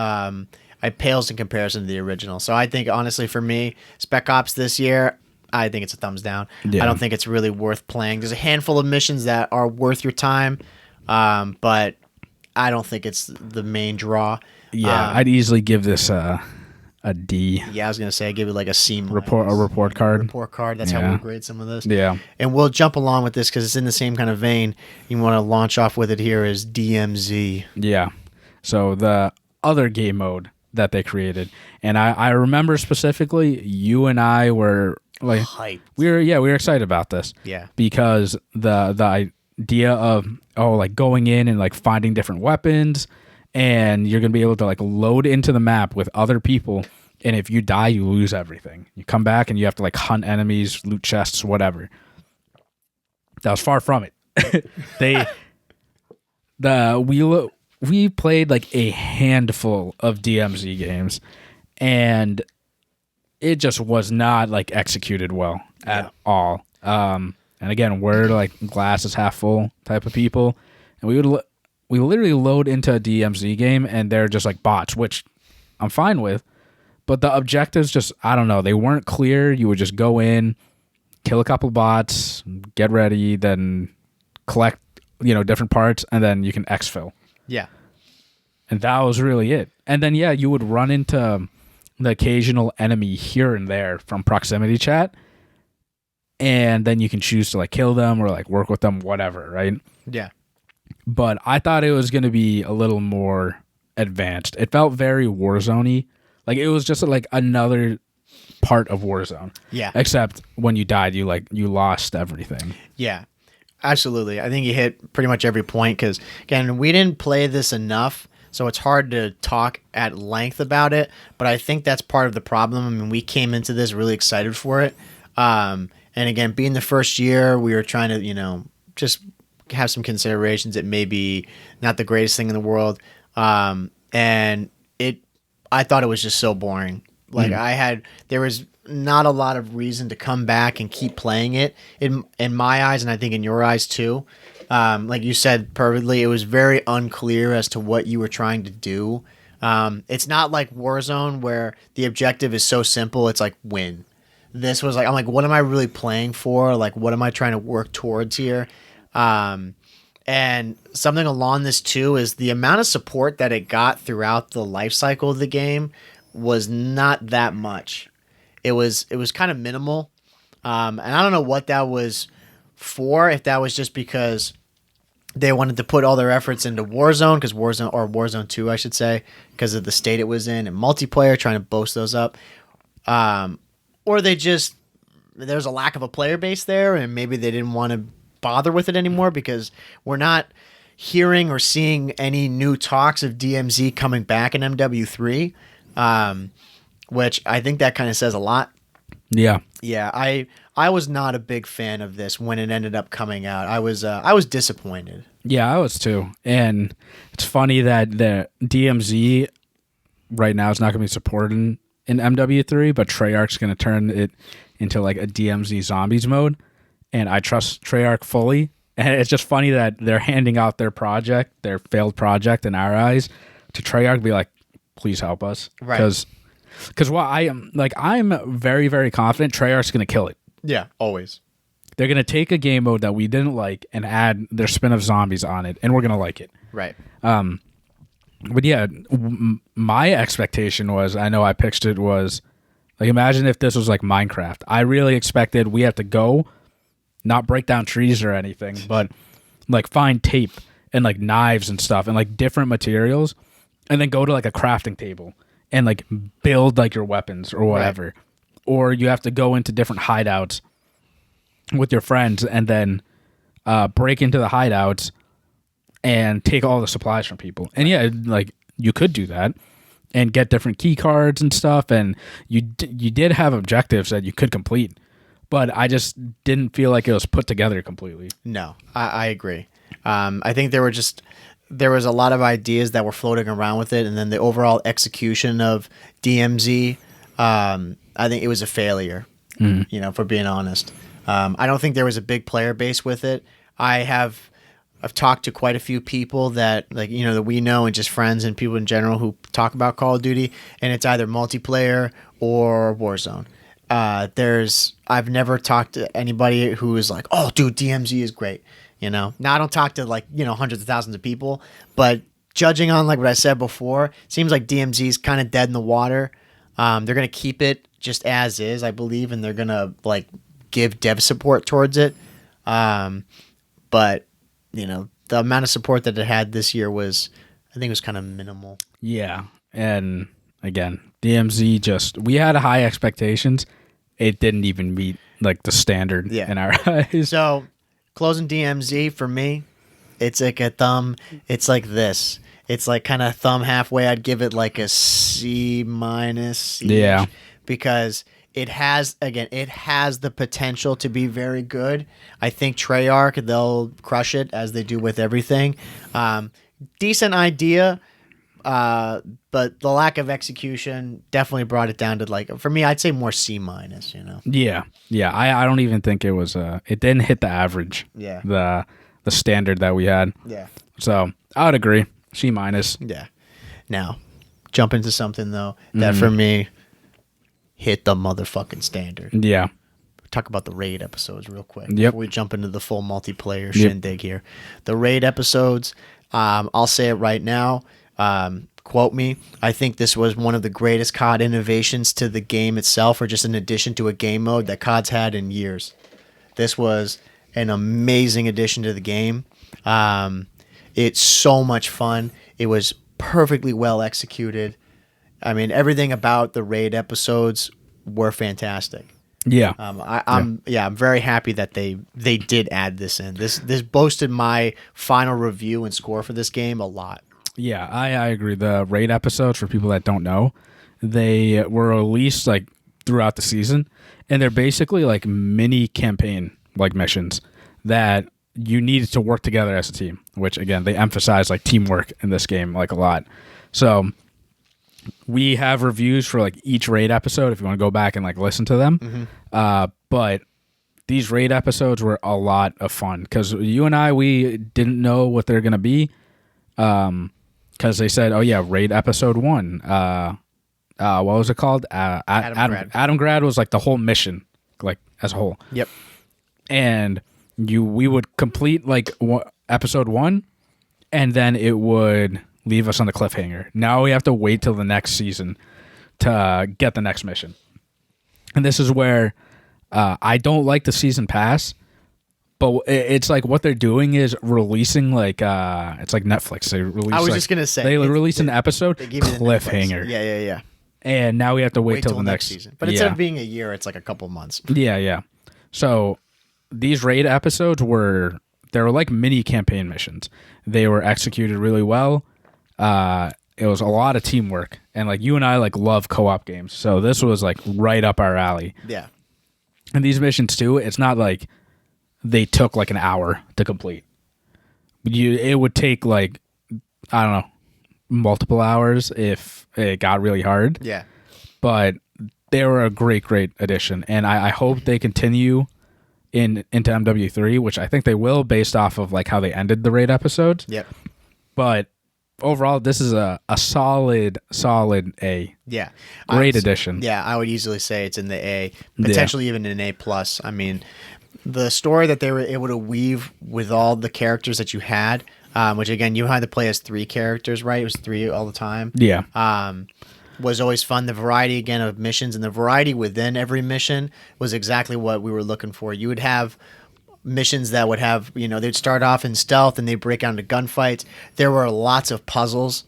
it pales in comparison to the original. So I think honestly, for me, Spec Ops this year, I think it's a thumbs down. Yeah. I don't think it's really worth playing. There's a handful of missions that are worth your time, but I don't think it's the main draw. Yeah, I'd easily give this a D. Yeah, I was gonna say I'd give it like a C-. Report card. Report card. That's how we'll grade some of this. Yeah, and we'll jump along with this because it's in the same kind of vein. You want to launch off with it here is DMZ. Yeah. So the other game mode that they created, and I remember specifically, you and I were like hyped. We were excited about this. Yeah, because the idea of like going in and like finding different weapons, and you're gonna be able to like load into the map with other people, and if you die, you lose everything. You come back and you have to like hunt enemies, loot chests, whatever. That was far from it. We played like a handful of DMZ games, and it just was not like executed well at all. And again, we're like glass is half full type of people, and we literally load into a DMZ game and they're just like bots, which I'm fine with, but the objectives just, I don't know, they weren't clear. You would just go in, kill a couple bots, get ready, then collect, different parts, and then you can exfil. Yeah. And that was really it. And then, you would run into the occasional enemy here and there from proximity chat, and then you can choose to like kill them or like work with them, whatever, right? Yeah. But I thought it was going to be a little more advanced. It felt very Warzone-y. Like it was just like another part of Warzone. Yeah. Except when you died, you lost everything. Yeah. Absolutely. I think you hit pretty much every point because, again, we didn't play this enough, so it's hard to talk at length about it, but I think that's part of the problem. I mean, we came into this really excited for it. And again, being the first year, we were trying to, just have some considerations. It may be not the greatest thing in the world. And I thought it was just so boring. Like there was not a lot of reason to come back and keep playing it in my eyes, and I think in your eyes too. Like you said perfectly, it was very unclear as to what you were trying to do. It's not like Warzone where the objective is so simple. It's like win. This was like, I'm like, what am I really playing for? Like, what am I trying to work towards here? And something along this too is the amount of support that it got throughout the life cycle of the game was not that much. It was kind of minimal. And I don't know what that was for, if that was just because they wanted to put all their efforts into Warzone, because Warzone 2, I should say, because of the state it was in, and multiplayer, trying to boast those up. Or there's a lack of a player base there, and maybe they didn't want to bother with it anymore, because we're not hearing or seeing any new talks of DMZ coming back in MW3, which I think that kind of says a lot. Yeah. Yeah, I was not a big fan of this when it ended up coming out. I was disappointed. Yeah, I was too. And it's funny that the DMZ right now is not going to be supported in MW3, but Treyarch's going to turn it into like a DMZ zombies mode. And I trust Treyarch fully. And it's just funny that they're handing out their failed project in our eyes, to Treyarch, be like, please help us. Right. Because I'm very, very confident Treyarch's going to kill it. Yeah, always. They're going to take a game mode that we didn't like and add their spin of zombies on it, and we're going to like it. Right. But yeah, my expectation was, I know I pitched it, was like, imagine if this was like Minecraft. I really expected we have to go, not break down trees or anything, but like find tape and like knives and stuff and like different materials, and then go to like a crafting table and like build like your weapons or whatever. Right. Or you have to go into different hideouts with your friends and then break into the hideouts and take all the supplies from people. And yeah, like you could do that and get different key cards and stuff, and you did have objectives that you could complete, but I just didn't feel like it was put together completely. No, I agree. I think there was a lot of ideas that were floating around with it, and then the overall execution of DMZ, I think it was a failure. You know, for being honest, I don't think there was a big player base with it. I've talked to quite a few people that, like, you know, that we know, and just friends and people in general who talk about Call of Duty, and it's either multiplayer or Warzone. I've never talked to anybody who is like, oh, dude, DMZ is great. You know, now I don't talk to, like, you know, hundreds of thousands of people, but judging on like what I said before, seems like DMZ is kind of dead in the water. They're gonna keep it just as is, I believe, and they're gonna like give dev support towards it. But you know, the amount of support that it had this year was, I think it was kind of minimal. Yeah. And again, DMZ we had high expectations. It didn't even meet like the standard in our eyes. So closing DMZ for me, it's like a thumb. It's like this. It's like kind of thumb halfway. I'd give it like a C minus. Yeah. Because it has the potential to be very good. I think Treyarch, they'll crush it as they do with everything. Decent idea, but the lack of execution definitely brought it down to, like, for me, I'd say more C minus. You know. Yeah. I don't even think it was. It didn't hit the average. Yeah. The standard that we had. Yeah. So I would agree. C minus. Yeah. Now, jump into something though that for me hit the motherfucking standard. Yeah. Talk about the raid episodes real quick. Yep. Before we jump into the full multiplayer shindig here. The raid episodes, I'll say it right now. Quote me. I think this was one of the greatest COD innovations to the game itself, or just an addition to a game mode that COD's had in years. This was an amazing addition to the game. It's so much fun. It was perfectly well executed. I mean, everything about the raid episodes were fantastic. Yeah. I'm very happy that they did add this in. This boasted my final review and score for this game a lot. Yeah, I agree. The raid episodes, for people that don't know, they were released like throughout the season, and they're basically like mini campaign like missions that you needed to work together as a team, which again, they emphasize like teamwork in this game like a lot. So we have reviews for like each raid episode if you want to go back and like listen to them. But these raid episodes were a lot of fun because you and I, we didn't know what they're going to be. Because they said, oh yeah, raid episode 1. What was it called? Adamgrad was like the whole mission, like as a whole. Yep. And we would complete like episode 1, and then it would leave us on the cliffhanger. Now we have to wait till the next season to get the next mission. And this is where I don't like the season pass, but it's like what they're doing is releasing like it's like Netflix. They release. I was like, just gonna say they release an episode they give you the cliffhanger. Yeah. And now we have to wait till the next season. But instead of being a year, it's like a couple months. Yeah. So these raid episodes were like mini campaign missions. They were executed really well. It was a lot of teamwork, and like you and I like love co-op games, so this was like right up our alley. Yeah. And these missions too, it's not like they took like an hour to complete. It would take like, I don't know, multiple hours if it got really hard. Yeah. But they were a great addition, and I hope they continue into MW3, which I think they will based off of like how they ended the raid episodes. Yep. But overall, this is a solid A. Yeah. Great addition. Yeah, I would easily say it's in the A, potentially even an A+. I mean, the story that they were able to weave with all the characters that you had, which again, you had to play as 3 characters, right? It was 3 all the time. Yeah. Was always fun. The variety, again, of missions and the variety within every mission was exactly what we were looking for. You would have missions that would have, they'd start off in stealth and they break out into gunfights. There were lots of puzzles,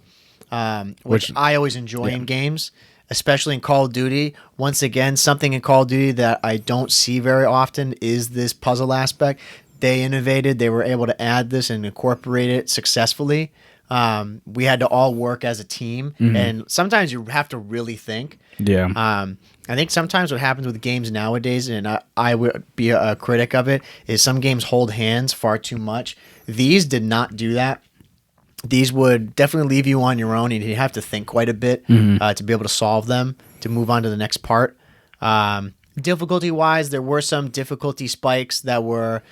which I always enjoy in games, especially in Call of Duty. Once again, something in Call of Duty that I don't see very often is this puzzle aspect. they innovated. They were able to add this and incorporate it successfully. We had to all work as a team, and sometimes you have to really think. Yeah. I think sometimes what happens with games nowadays, and I would be a critic of it, is some games hold hands far too much. These did not do that. These would definitely leave you on your own, and you have to think quite a bit to be able to solve them, to move on to the next part. Difficulty-wise, there were some difficulty spikes that were,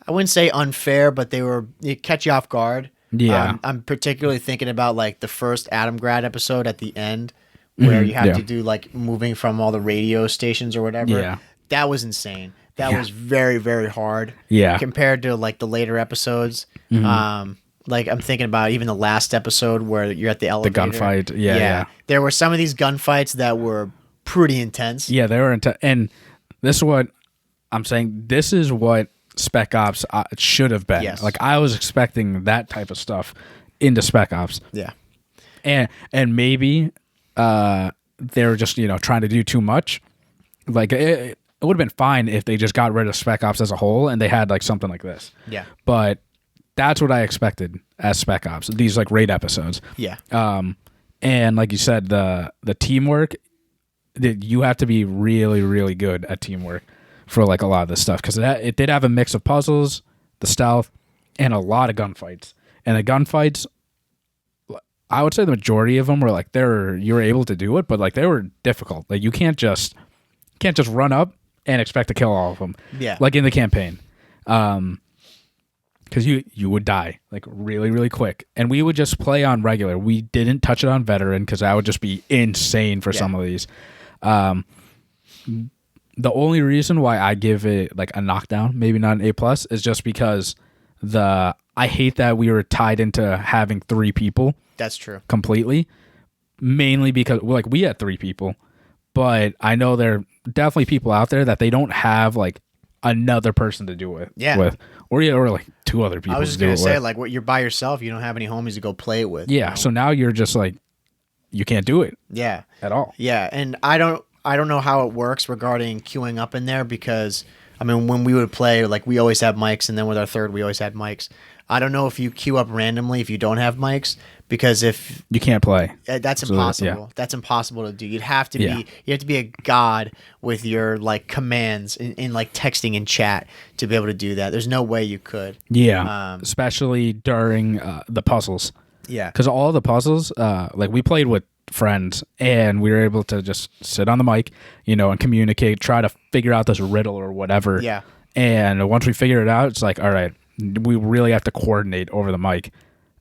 I wouldn't say unfair, but they catch you off guard. Yeah. I'm particularly thinking about like the first Adam Grad episode at the end, where you have to do like moving from all the radio stations or whatever. Yeah. That was insane. That was very, very hard. Yeah. Compared to like the later episodes. Like I'm thinking about even the last episode where you're at the elevator. The gunfight. Yeah. There were some of these gunfights that were pretty intense. Yeah, they were intense. And this is what I'm saying. This is what Spec Ops should have been. Yes. Like I was expecting that type of stuff into Spec Ops. Yeah. And maybe they were just, trying to do too much. Like it would have been fine if they just got rid of Spec Ops as a whole and they had like something like this. Yeah. But that's what I expected as Spec Ops. These like raid episodes. Yeah. And like you said, the teamwork, you have to be really, really good at teamwork for like a lot of this stuff, because it did have a mix of puzzles, the stealth, and a lot of gunfights. And the gunfights, I would say the majority of them were like you were able to do it, but like they were difficult. Like you can't just run up and expect to kill all of them. Yeah. Like in the campaign, because you would die like really, really quick. And we would just play on regular. We didn't touch it on veteran because that would just be insane for some of these. The only reason why I give it like a knockdown, maybe not an A+, is just because I hate that we were tied into having 3 people. That's true. Completely. Mainly because we had 3 people, but I know there are definitely people out there that they don't have like another person to do it with. Or like 2 other people. I was just going to say, like, what you're by yourself, you don't have any homies to go play it with. Yeah, so now you're just like, you can't do it. Yeah. At all. Yeah, and I don't know how it works regarding queuing up in there, because I mean, when we would play, like we always have mics, and then with our third we always had mics. I don't know if you queue up randomly if you don't have mics, because if you can't play, that's impossible. Yeah. That's impossible to do. You'd have to be a god with your like commands in like texting and chat to be able to do that. There's no way you could. Yeah, especially during the puzzles. Yeah, because all the puzzles, like we played with friends, and we were able to just sit on the mic, and communicate, try to figure out this riddle or whatever. Yeah, and once we figure it out, it's like, all right, we really have to coordinate over the mic,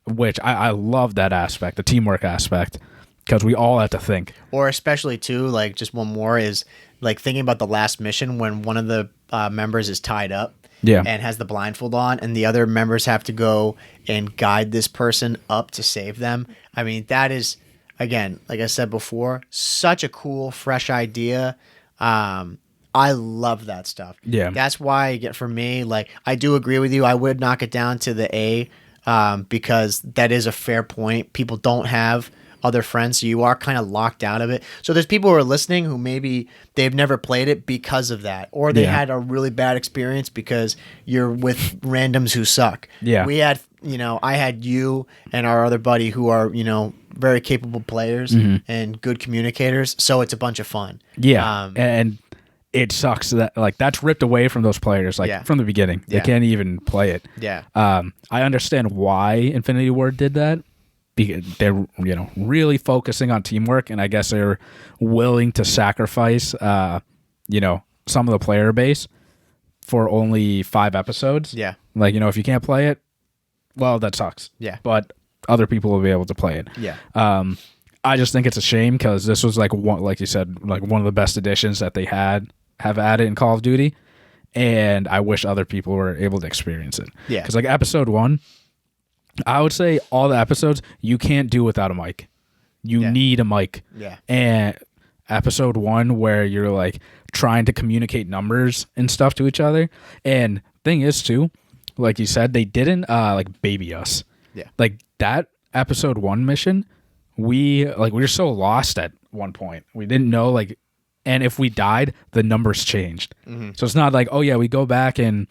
which I love that aspect, the teamwork aspect, because we all have to think. Or especially too, like just one more is like thinking about the last mission when one of the members is tied up. Yeah. And has the blindfold on, and the other members have to go and guide this person up to save them. I mean, that is, again, like I said before, such a cool, fresh idea. I love that stuff. Yeah. That's why, for me, like, I do agree with you. I would knock it down to the A, because that is a fair point. People don't have other friends, so you are kind of locked out of it. So there's people who are listening who maybe they've never played it because of that, or they had a really bad experience because you're with randoms who suck. Yeah. We had, I had you and our other buddy who are, very capable players and good communicators, so it's a bunch of fun. Yeah. And it sucks that like that's ripped away from those players from the beginning. They can't even play it. Yeah. I understand why Infinity Ward did that. They're really focusing on teamwork, and I guess they're willing to sacrifice some of the player base for only 5 episodes. Yeah. Like, if you can't play it, well, that sucks. Yeah. But other people will be able to play it. Yeah. I just think it's a shame because this was like you said, like one of the best additions that they have added in Call of Duty, and I wish other people were able to experience it. Yeah. Because like episode 1, I would say all the episodes you can't do without a mic. You need a mic. Yeah. And episode 1 where you're like trying to communicate numbers and stuff to each other. And thing is too, like you said, they didn't like baby us. Yeah. Like that episode 1 mission, we were so lost at one point. We didn't know and if we died, the numbers changed. Mm-hmm. So it's not like, oh yeah, we go back and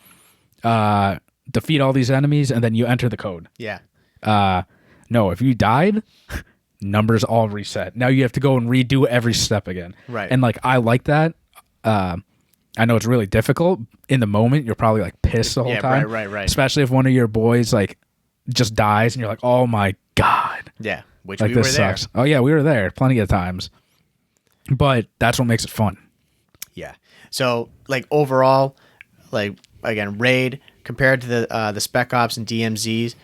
defeat all these enemies, and then you enter the code. Yeah. No, if you died, numbers all reset. Now you have to go and redo every step again. Right. And like I like that. I know it's really difficult. In the moment, you're probably like pissed the whole time. Right. Especially if one of your boys like just dies and you're like, oh my God. Yeah. Which Like we were this there. sucks. Oh yeah, we were there plenty of times. But that's what makes it fun. Yeah. So like overall, like again, Raid compared to the Spec Ops and DMZs,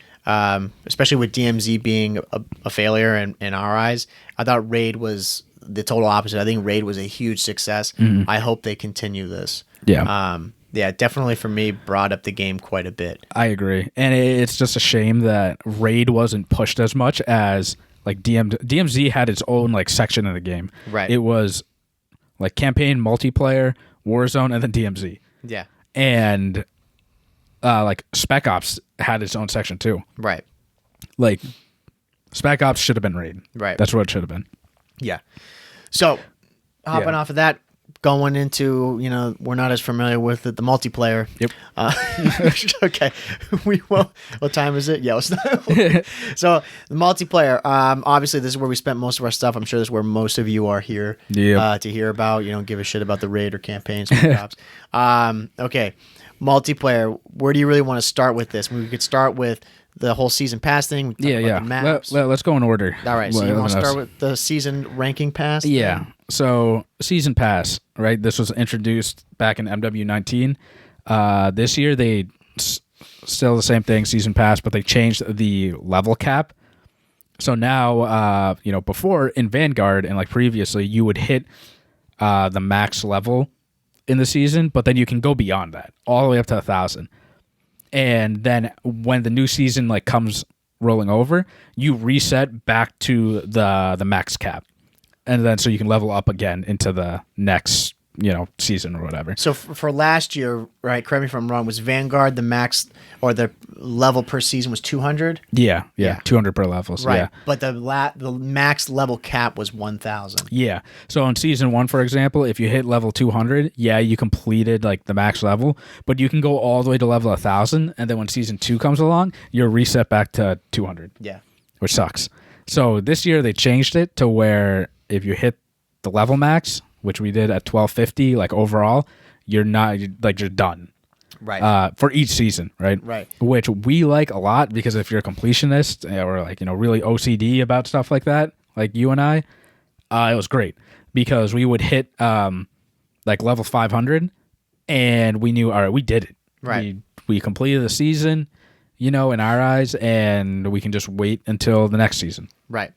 especially with DMZ being a failure in our eyes, I thought Raid was the total opposite. I think Raid was a huge success. I hope they continue this. Yeah. Yeah, definitely for me brought up the game quite a bit. I agree. And it's just a shame that Raid wasn't pushed as much as like DMZ had its own like section of the game. Right. It was like campaign, multiplayer, Warzone, and then DMZ. Yeah. And like Spec Ops had its own section too. Right. Like Spec Ops should have been Raid. Right. That's what it should have been. Yeah. So hopping off of that, going into, we're not as familiar with the multiplayer. Yep. Okay. We won't. What time is it? Yeah. It's not. So the multiplayer, obviously this is where we spent most of our stuff. I'm sure this is where most of you are here to hear about. You don't give a shit about the raid or campaigns. Okay. Multiplayer. Where do you really want to start with this? We could start with the whole season pass thing. We talked about the maps. Let's go in order. All right. So you want to start with the season ranking pass? Yeah. So season pass, right? This was introduced back in MWII. This year they still the same thing, season pass, but they changed the level cap. So now, before in Vanguard and like previously, you would hit the max level in the season, but then you can go beyond that, all the way up to 1,000. And then when the new season like comes rolling over, you reset back to the max cap, and then so you can level up again into the next season or whatever. So for last year, right? Correct me if I'm wrong. Was Vanguard the max or the level per season was 200? Yeah, 200 per level. So right. Yeah. But the max level cap was 1,000. Yeah. So in season 1, for example, if you hit level 200, you completed like the max level, but you can go all the way to level 1,000, and then when season 2 comes along, you're reset back to 200. Yeah. Which sucks. So this year they changed it to where if you hit the level max, which we did at 1250, like overall, you're done. Right. For each season, right? Right. Which we like a lot because if you're a completionist or like, really OCD about stuff like that, like you and I, it was great because we would hit like level 500 and we knew, all right, we did it. Right. We completed the season, in our eyes, and we can just wait until the next season. Right.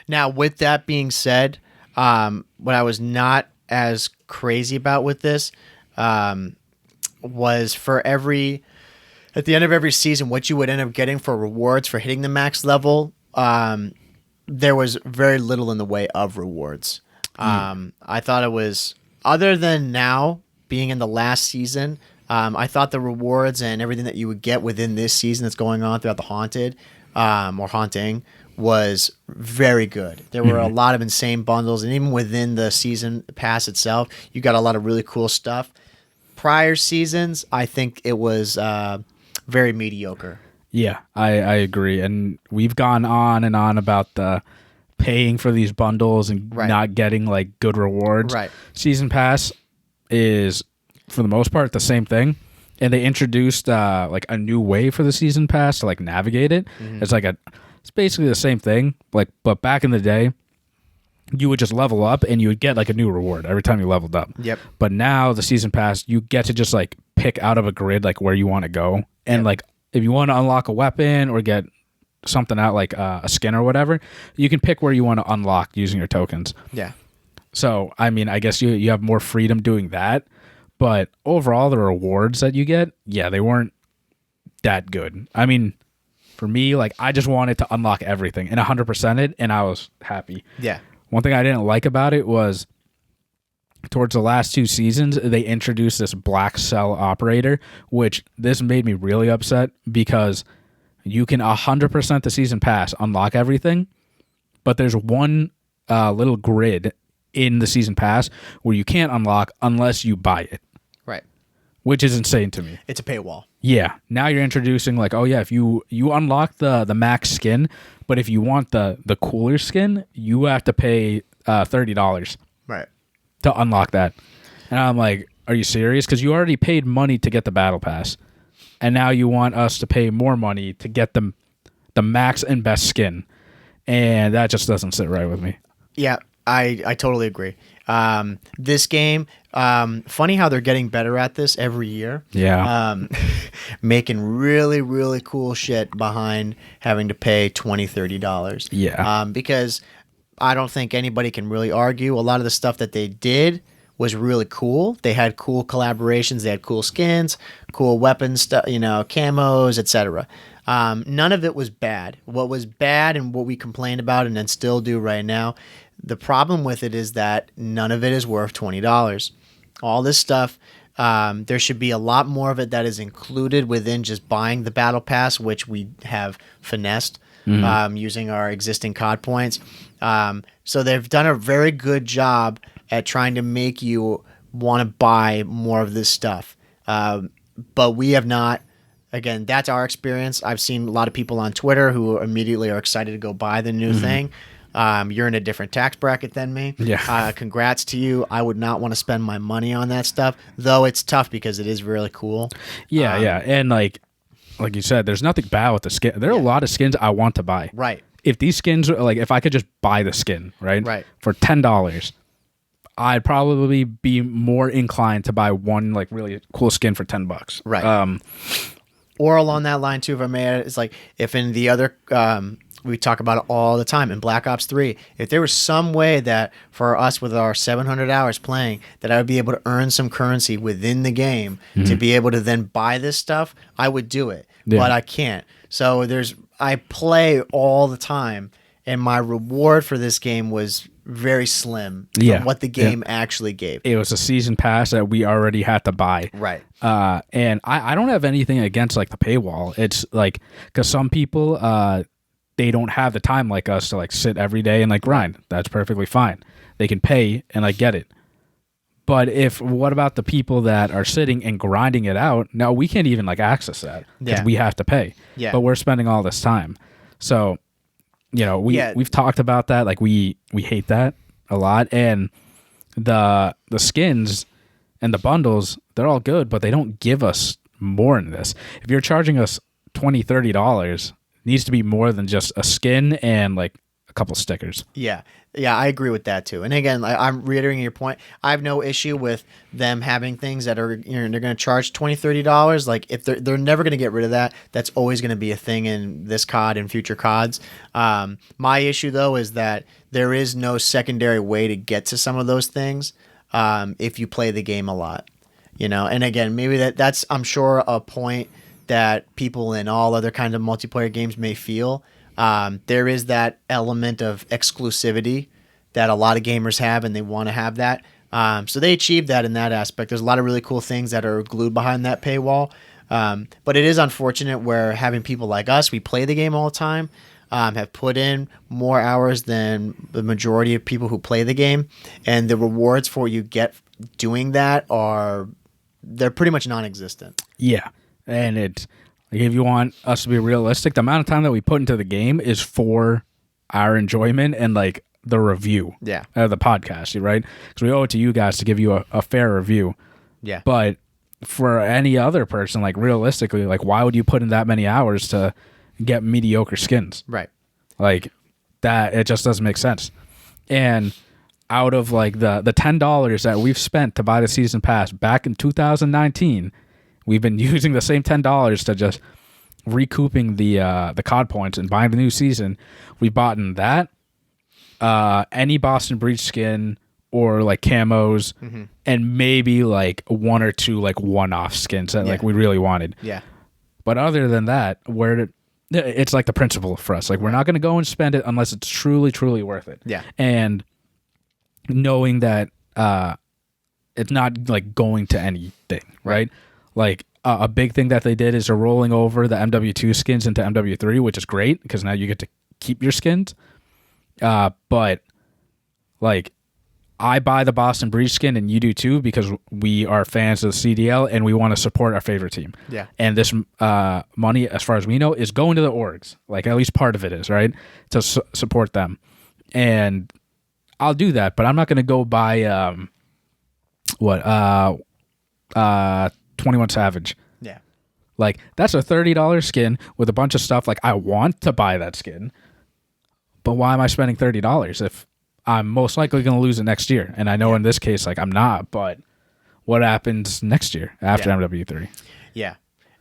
Now, with that being said, what I was not as crazy about with this was at the end of every season, what you would end up getting for rewards for hitting the max level, there was very little in the way of rewards. I thought it was, other than now being in the last season, I thought the rewards and everything that you would get within this season that's going on throughout the Haunted or Haunting was very good. There were a lot of insane bundles, and even within the season pass itself, you got a lot of really cool stuff. Prior seasons, I think it was very mediocre. Yeah, I agree. And we've gone on and on about the paying for these bundles and not getting like good rewards. Right. Season pass is, for the most part, the same thing. And they introduced like a new way for the season pass to like navigate it. It's basically the same thing, but back in the day, you would just level up and you would get like a new reward every time you leveled up. Yep. But now the season pass, you get to just like pick out of a grid like where you want to go, and like if you want to unlock a weapon or get something out like a skin or whatever, you can pick where you want to unlock using your tokens. Yeah. So I mean, I guess you have more freedom doing that, but overall the rewards that you get, they weren't that good. I mean, for me, like I just wanted to unlock everything and 100% it, and I was happy. Yeah. One thing I didn't like about it was towards the last 2 seasons, they introduced this black cell operator, which this made me really upset because you can 100% the season pass unlock everything, but there's one little grid in the season pass where you can't unlock unless you buy it. Right. which is insane to me. It's a paywall. Yeah. Now you're introducing like, oh yeah, if you unlock the max skin, but if you want the cooler skin, you have to pay $30 Right. to unlock that. And I'm like, are you serious? Because you already paid money to get the battle pass, and now you want us to pay more money to get the max and best skin, and that just doesn't sit right with me. Yeah, I totally agree. This game, funny how they're getting better at this every year. Yeah. Making really, really cool shit behind having to pay $20, $30. Yeah. Because I don't think anybody can really argue. A lot of the stuff that they did was really cool. They had cool collaborations. They had cool skins, cool weapons, stuff, camos, etc. None of it was bad. What was bad and what we complain about and then still do right now, the problem with it is that none of it is worth $20. All this stuff, there should be a lot more of it that is included within just buying the battle pass, which we have finessed using our existing COD points. So they've done a very good job at trying to make you want to buy more of this stuff. But we have not. Again, that's our experience. I've seen a lot of people on Twitter who immediately are excited to go buy the new thing. You're in a different tax bracket than me. Yeah. Congrats to you. I would not want to spend my money on that stuff, though it's tough because it is really cool. Yeah, yeah. And like you said, there's nothing bad with the skin. There are a lot of skins I want to buy. Right. If these skins are if I could just buy the skin, right? For $10, I'd probably be more inclined to buy one like really cool skin for $10. Right. Or along that line too, if I may add, it's like if in the other we talk about it all the time in Black Ops 3, if there was some way that for us with our 700 hours playing that I would be able to earn some currency within the game to be able to then buy this stuff, I would do it. Yeah. But I can't. So I play all the time, and my reward for this game was very slim from what the game actually gave. It was a season pass that we already had to buy. Right. And I don't have anything against like the paywall. It's like, because some people, they don't have the time like us to like sit every day and like grind. That's perfectly fine. They can pay and like get it. But what about the people that are sitting and grinding it out? No, we can't even like access that because we have to pay. Yeah. But we're spending all this time. So, we've talked about that. Like we hate that a lot. And the skins and the bundles, they're all good, but they don't give us more than this. If you're charging us $20, $30, it needs to be more than just a skin and like a couple stickers. Yeah, I agree with that too. And again, I'm reiterating your point. I have no issue with them having things that are they're going to charge $20, $30. Like if they're never going to get rid of that. That's always going to be a thing in this COD and future CODs. My issue though is that there is no secondary way to get to some of those things if you play the game a lot. And again, maybe that's I'm sure a point that people in all other kinds of multiplayer games may feel. There is that element of exclusivity that a lot of gamers have, and they want to have that. So they achieved that in that aspect. There's a lot of really cool things that are glued behind that paywall. But it is unfortunate where having people like us, we play the game all the time, have put in more hours than the majority of people who play the game, and the rewards for you get doing that they're pretty much non-existent. Yeah. And it's like, if you want us to be realistic, the amount of time that we put into the game is for our enjoyment and like the review of the podcast, right? Because we owe it to you guys to give you a fair review. Yeah. But for any other person, like realistically, like why would you put in that many hours to get mediocre skins? Right. Like that, it just doesn't make sense. And out of like the $10 that we've spent to buy the season pass back in 2019, we've been using the same $10 to just recouping the COD points and buying the new season. We bought in that, any Boston Breach skin or like camos, and maybe like one or two like one-off skins that like we really wanted. Yeah. But other than that, it's like the principle for us. Like we're not going to go and spend it unless it's truly, truly worth it. Yeah. And knowing that it's not like going to anything, right? Like a big thing that they did is they're rolling over the MW2 skins into MW3, which is great because now you get to keep your skins. But like I buy the Boston Breach skin and you do too because we are fans of the CDL and we want to support our favorite team. Yeah. And this money, as far as we know, is going to the orgs. Like at least part of it is, right? To support them. And I'll do that, but I'm not going to go buy 21 Savage. Yeah. Like that's a $30 skin with a bunch of stuff. Like I want to buy that skin, but why am I spending $30 if I'm most likely going to lose it next year? And I know in this case, like I'm not, but what happens next year after MW3? Yeah,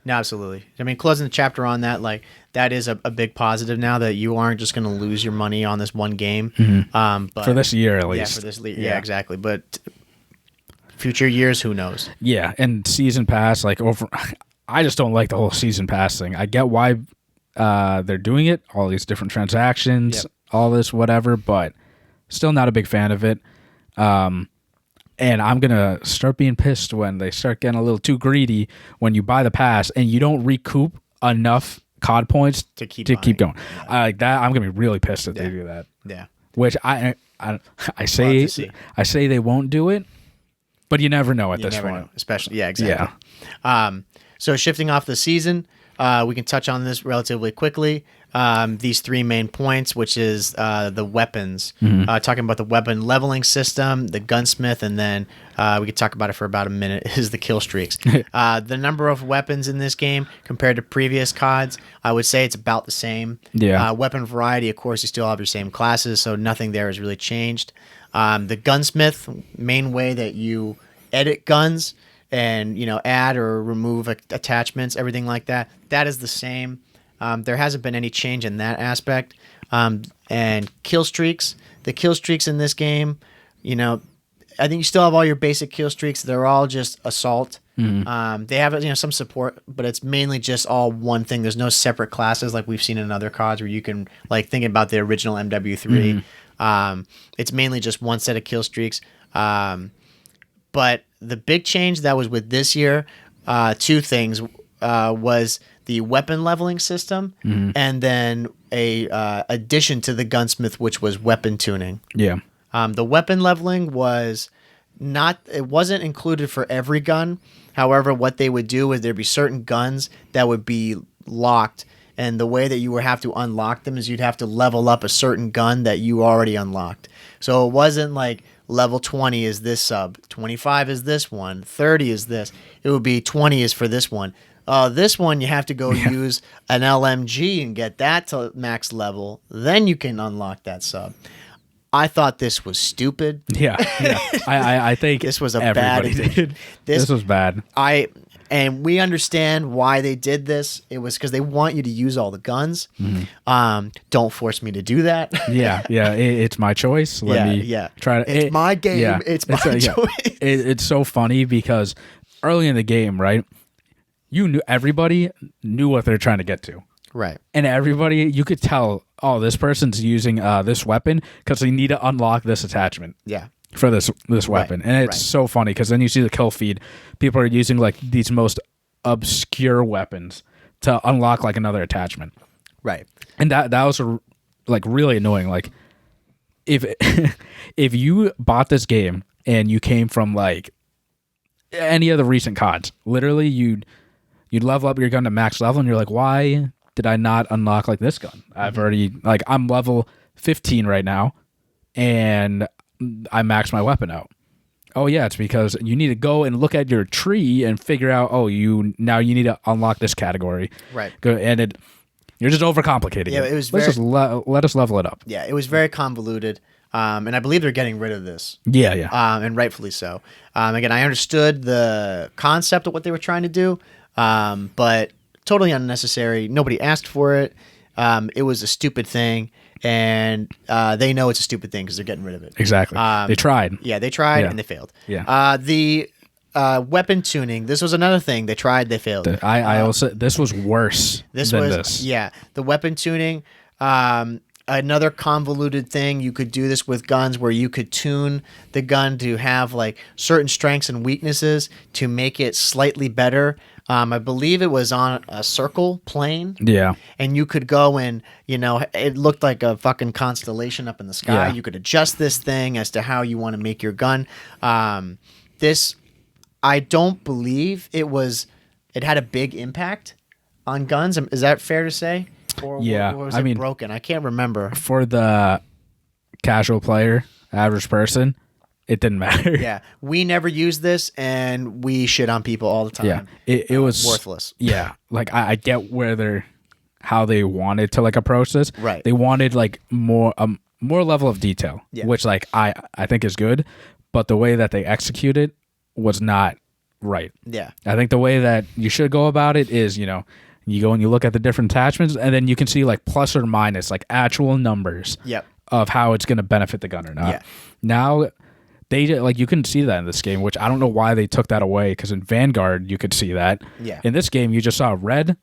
no, absolutely. I mean, closing the chapter on that, like that is a big positive now that you aren't just going to lose your money on this one game. But For this year at least. Yeah, for this yeah, exactly. But future years, who knows? Yeah, and season pass, like over. I just don't like the whole season pass thing. I get why they're doing it, all these different transactions, all this whatever, but still not a big fan of it. And I'm going to start being pissed when they start getting a little too greedy when you buy the pass and you don't recoup enough COD points to keep going. Yeah. Like that, I'm going to be really pissed if they do that. Yeah. Which I say they won't do it, but you never know at this point. Especially, yeah, exactly. Yeah. So shifting off the season, we can touch on this relatively quickly. These three main points, which is the weapons, talking about the weapon leveling system, the gunsmith, and then we could talk about it for about a minute, is the kill streaks. The number of weapons in this game compared to previous CODs, I would say it's about the same. Yeah. Weapon variety, of course, you still have your same classes, so nothing there has really changed. The gunsmith, main way that you edit guns and add or remove attachments, everything like that, that is the same. There hasn't been any change in that aspect. And kill streaks, the kill streaks in this game, I think you still have all your basic kill streaks. They're all just assault. They have some support, but it's mainly just all one thing. There's no separate classes like we've seen in other CODs where you can, like, thinking about the original MW3. It's mainly just one set of kill streaks. But the big change that was with this year, two things, was the weapon leveling system and then a addition to the gunsmith, which was weapon tuning. Yeah. The weapon leveling wasn't included for every gun. However, what they would do is there'd be certain guns that would be locked, and the way that you would have to unlock them is you'd have to level up a certain gun that you already unlocked. So it wasn't like level 20 is this sub, 25 is this one, 30 is this. It would be 20 is for this one. This one you have to go use an LMG and get that to max level. Then you can unlock that sub. I thought this was stupid. Yeah. I think this was a bad idea. This was bad. And we understand why they did this. It was because they want you to use all the guns. Don't force me to do that. Yeah. It's my choice. Let me try to. It's my game. Yeah, it's my choice. It's so funny because early in the game, right? Everybody knew what they're trying to get to. Right. And everybody, you could tell, this person's using this weapon because they need to unlock this attachment. Yeah. For this weapon. Right. And it's so funny because then you see the kill feed. People are using like these most obscure weapons to unlock like another attachment. Right. And that was like really annoying. Like if if you bought this game and you came from like any of the recent CODs, literally you'd level up your gun to max level and you're like, why did I not unlock like this gun? I've already, like, I'm level 15 right now and I maxed my weapon out. Oh yeah, it's because you need to go and look at your tree and figure out, you need to unlock this category. Right. And you're just overcomplicating it. Yeah, it was Let's just let us level it up. Yeah, it was very convoluted. And I believe they're getting rid of this. Yeah. And rightfully so. Again, I understood the concept of what they were trying to do, but totally unnecessary. Nobody asked for it. It was a stupid thing, and they know it's a stupid thing because they're getting rid of it. Exactly. They tried. Yeah, they tried, and they failed. Yeah. The weapon tuning, this was another thing. They tried, they failed. I also, this was worse than this. Yeah, the weapon tuning, another convoluted thing. You could do this with guns where you could tune the gun to have like certain strengths and weaknesses to make it slightly better. I believe it was on a circle plane. Yeah. And you could go and, it looked like a fucking constellation up in the sky. Yeah. You could adjust this thing as to how you want to make your gun. This, I don't believe it had a big impact on guns. Is that fair to say? Or, Yeah. or was it broken? I can't remember. For the casual player, average person, it didn't matter. Yeah. We never used this, and we shit on people all the time. Yeah. It was worthless. Yeah. Like, I get how they wanted to, like, approach this. Right. They wanted, like, more level of detail, Yeah. which, like, I think is good. But the way that they executed was not right. Yeah. I think the way that you should go about it is, you go and you look at the different attachments, and then you can see, like, plus or minus, like, actual numbers Yep. of how it's going to benefit the gun or not. Yeah. Now, you couldn't see that in this game, which I don't know why they took that away, because in Vanguard, you could see that. Yeah. In this game, you just saw red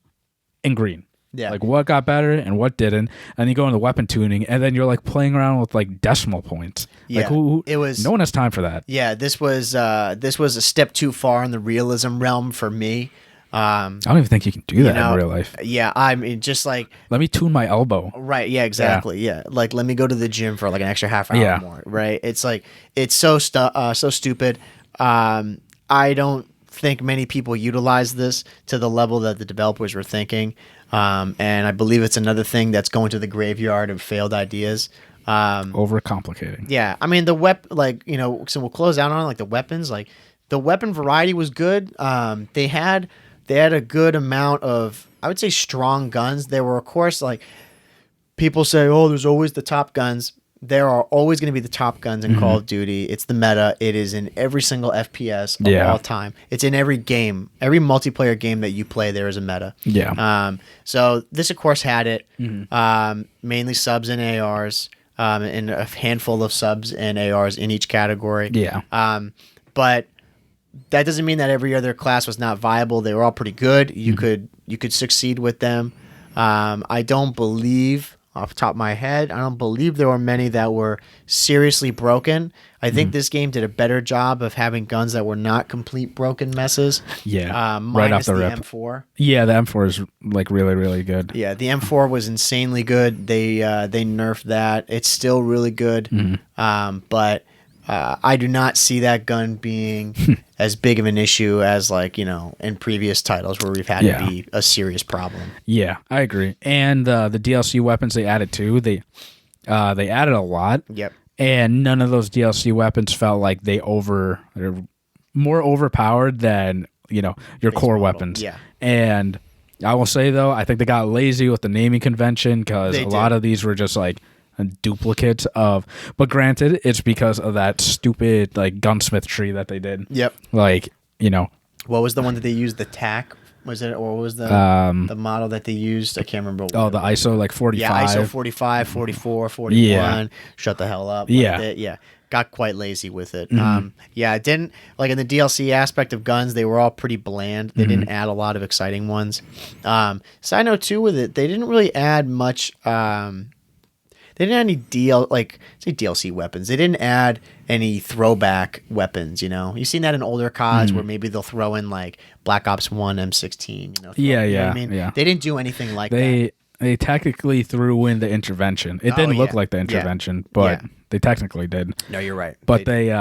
and green. Yeah. Like, what got better and what didn't. And you go into weapon tuning, and then you're, like, playing around with, like, decimal points. Yeah. Like, It was... no one has time for that. Yeah, this was a step too far in the realism realm for me. I don't even think you can do that in real life. Yeah, I mean, just like... Let me tune my elbow. Right, yeah, exactly, yeah. Like, let me go to the gym for, like, an extra half hour more, right? It's like, it's so stupid. I don't think many people utilize this to the level that the developers were thinking. And I believe it's another thing that's going to the graveyard of failed ideas. Overcomplicating. Yeah, I mean, so we'll close out on, like, the weapons. Like, the weapon variety was good. They had a good amount of, I would say, strong guns. There were, of course, like, people say, oh, there's always the top guns. There are always going to be the top guns in Call of Duty. It's the meta. It is in every single FPS of all time. It's in every game. Every multiplayer game that you play, there is a meta. Yeah. So this, of course, had it. Mainly subs and ARs, and a handful of subs and ARs in each category. Yeah. But that doesn't mean that every other class was not viable. They were all pretty good. You could succeed with them. I don't believe, off the top of my head, I don't believe there were many that were seriously broken. I think this game did a better job of having guns that were not complete broken messes. Yeah, right off the rip. M4. Yeah, the M4 is, like, really, really good. Yeah, the M4 was insanely good. They nerfed that. It's still really good. But I do not see that gun being as big of an issue as, like, in previous titles where we've had to be a serious problem. Yeah, I agree. And the DLC weapons they added too, they added a lot. Yep. And none of those DLC weapons felt like they're more overpowered than, your core weapons. Yeah. And I will say, though, I think they got lazy with the naming convention, because a lot of these were just, like, duplicates of, but granted, it's because of that stupid, like, gunsmith tree that they did. Yep. Like, what was the one that they used? The TAC, was it, or what was the model that they used? I can't remember. The ISO, like, 45. Yeah, ISO 45, 44, 41. Yeah. Shut the hell up. Yeah. Got quite lazy with it. It didn't, like, in the DLC aspect of guns, they were all pretty bland. They didn't add a lot of exciting ones. Side note too with it, they didn't really add much. They didn't add any DLC weapons. They didn't add any throwback weapons, You've seen that in older CODs where maybe they'll throw in, like, Black Ops 1 M16, Yeah. They didn't do anything like that. They technically threw in the intervention. It didn't look like the intervention, but they technically did. No, you're right. But they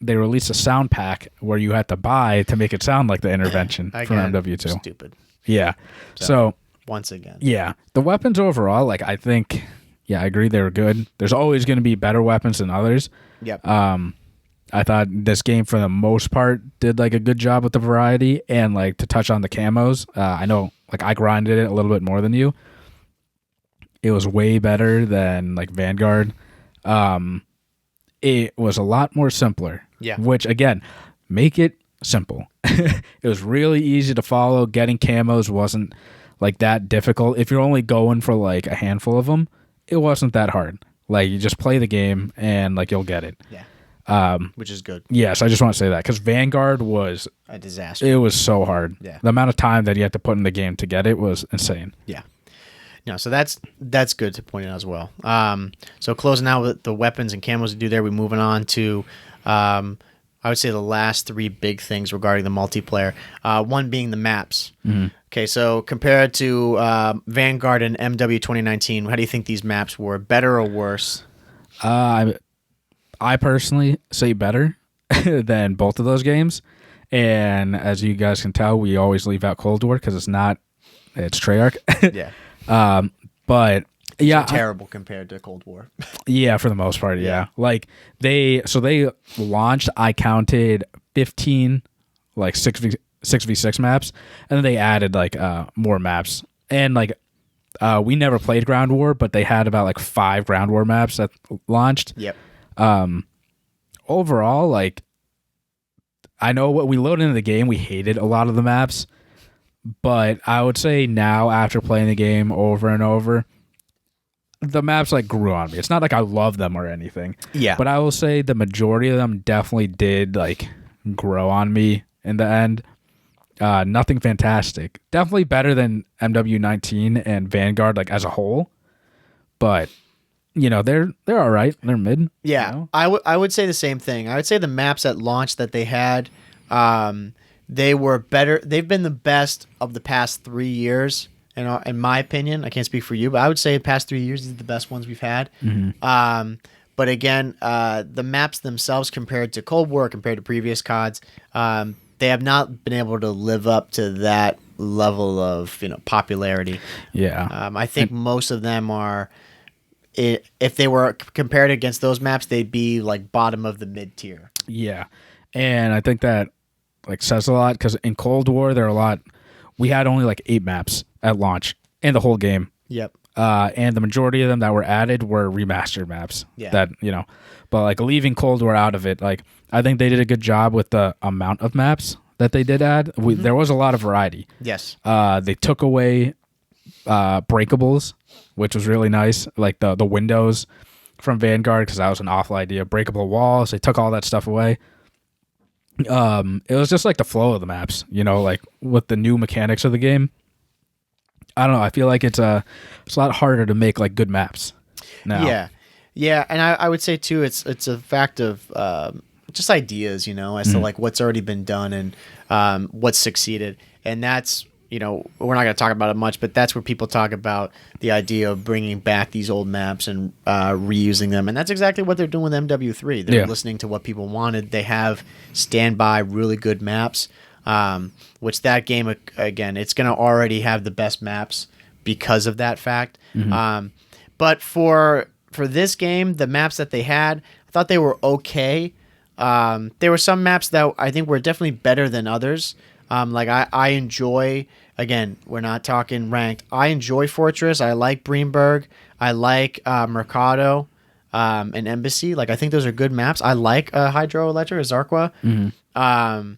released a sound pack where you had to buy to make it sound like the intervention from MW2. Stupid. Yeah. So once again. Yeah. The weapons overall, like, I think... Yeah, I agree they were good. There's always going to be better weapons than others. Yep. I thought this game, for the most part, did, like, a good job with the variety. And, like, to touch on the camos, I know, like, I grinded it a little bit more than you. It was way better than, like, Vanguard. It was a lot more simpler. Yeah. Which, again, make it simple. It was really easy to follow. Getting camos wasn't, like, that difficult. If you're only going for, like, a handful of them, it wasn't that hard. Like, you just play the game and, like, you'll get it. Yeah. Which is good. Yes, I just want to say that, because Vanguard was a disaster. It was so hard. Yeah. The amount of time that you had to put in the game to get it was insane. Yeah. No, so that's good to point out as well. So closing out with the weapons and camos to do there, we're moving on to I would say the last three big things regarding the multiplayer. One being the maps. Okay, so compared to Vanguard and MW 2019, how do you think these maps were? Better or worse? I personally say better than both of those games. And as you guys can tell, we always leave out Cold War because it's Treyarch. Yeah. But yeah, terrible compared to Cold War. Yeah, for the most part, yeah. Like they launched, I counted 15 like 6v6 maps, and then they added like more maps. And like we never played Ground War, but they had about like 5 Ground War maps that launched. Yep. Overall, like I know what we loaded into the game, we hated a lot of the maps, but I would say now after playing the game over and over, the maps like grew on me. It's not like I love them or anything. Yeah. But I will say the majority of them definitely did like grow on me in the end. Nothing fantastic. Definitely better than MW19 and Vanguard like as a whole. But you know, they're all right. They're mid. Yeah. You know? I would say the same thing. I would say the maps at launch that they had, they were better. They've been the best of the past 3 years. In my opinion, I can't speak for you, but I would say the past 3 years, these are the best ones we've had. But again, the maps themselves compared to Cold War, compared to previous CODs, they have not been able to live up to that level of popularity. Yeah. I think most of them are, if they were compared against those maps, they'd be like bottom of the mid tier. Yeah. And I think that like says a lot because in Cold War, there are a lot. We had only like 8 maps at launch in the whole game. Yep. And the majority of them that were added were remastered maps. Yeah. That, but like leaving Cold War out of it, like I think they did a good job with the amount of maps that they did add. There was a lot of variety. Yes. They took away breakables, which was really nice. Like the windows from Vanguard, because that was an awful idea. Breakable walls. They took all that stuff away. It was just like the flow of the maps, like with the new mechanics of the game. I don't know. I feel like it's a lot harder to make like good maps now. Yeah, and I would say too, it's a fact of just ideas, as to like what's already been done and what's succeeded, and that's we're not going to talk about it much, but that's where people talk about the idea of bringing back these old maps and reusing them, and that's exactly what they're doing with MW3. They're listening to what people wanted. They have standby really good maps. Which that game, again, it's going to already have the best maps because of that fact. But for this game, the maps that they had, I thought they were okay. There were some maps that I think were definitely better than others. Like I enjoy, again, we're not talking ranked. I enjoy Fortress. I like Breenberg. I like Mercado and Embassy. Like I think those are good maps. I like Hydroelectric or Zarqua.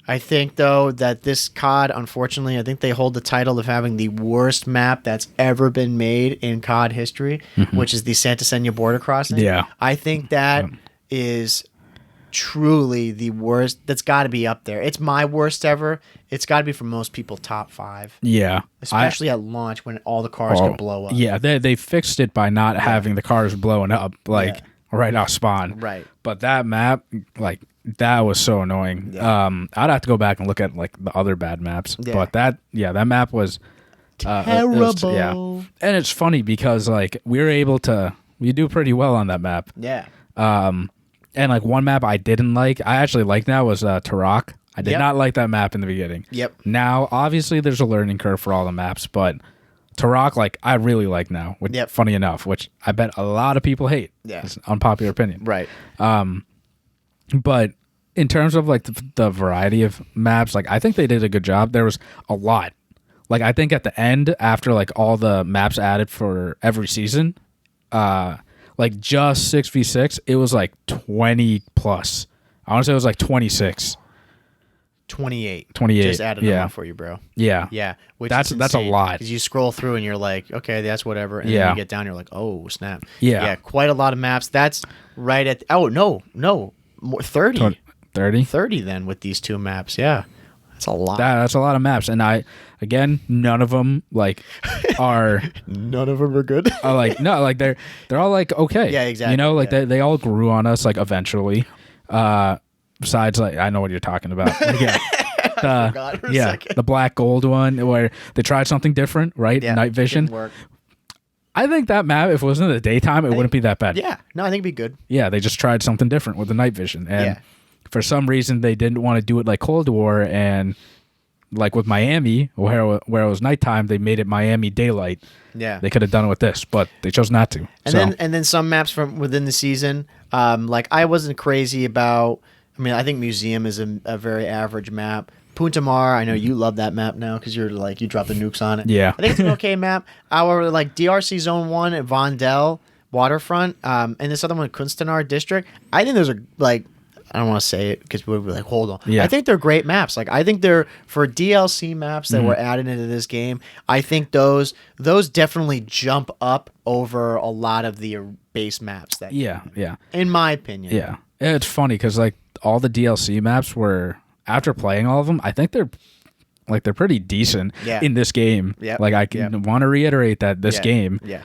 I think, though, that this COD, unfortunately, I think they hold the title of having the worst map that's ever been made in COD history, which is the Santa Senya border crossing. Yeah. I think that is truly the worst. That's got to be up there. It's my worst ever. It's got to be for most people top 5. Yeah. Especially at launch when all the cars could blow up. Yeah, they fixed it by not having the cars blowing up, right off spawn. Right. But that map, like... that was so annoying. Yeah. I'd have to go back and look at like the other bad maps. Yeah. But that map was terrible. And it's funny because like we do pretty well on that map. Yeah. And like one map I didn't like, I actually like now was Tarak. I did not like that map in the beginning. Yep. Now, obviously, there's a learning curve for all the maps, but Tarak, like I really like now. Funny enough, which I bet a lot of people hate. Yeah. It's an unpopular opinion. Right. But in terms of like the variety of maps, like I think they did a good job. There was a lot. Like I think at the end, after like all the maps added for every season, like just 6v6, it was like 20 plus. I want to say it was like 26. 28. Just added them up for you, bro. Yeah. Yeah. Which that's a lot. Because you scroll through and you're like, okay, that's whatever. And then you get down, you're like, oh, snap. Yeah. Quite a lot of maps. That's right at... no. More 30. 30? 30 then with these 2 maps. Yeah. That's a lot. That's a lot of maps. And none of them like are... None of them are good. They're all like okay. Yeah, exactly. They all grew on us like eventually. besides, like, I know what you're talking about. Like, yeah. I forgot for a second. The black gold one where they tried something different, right? Yeah, Night vision. didn't work. I think that map, if it was in the daytime, it wouldn't be that bad. Yeah, no, I think it'd be good. Yeah, they just tried something different with the night vision. And for some reason, they didn't want to do it like Cold War. And like with Miami, where it was nighttime, they made it Miami daylight. Yeah. They could have done it with this, but they chose not to. And then some maps from within the season, like I wasn't crazy about. I mean, I think Museum is a very average map. Punta Mar, I know you love that map now because you're like, you drop the nukes on it. Yeah. I think it's an okay map. Our like DRC Zone 1 at Vondel Waterfront, and this other one, Kunstenaar District. I think those are like, I don't want to say it because we'll be like, hold on. Yeah. I think they're great maps. Like I think they're for DLC maps that were added into this game. I think those definitely jump up over a lot of the base maps. That yeah. in my opinion. Yeah. It's funny because like all the DLC maps were, after playing all of them, I think they're pretty decent in this game. Yeah. Like I want to reiterate that this game. Yeah.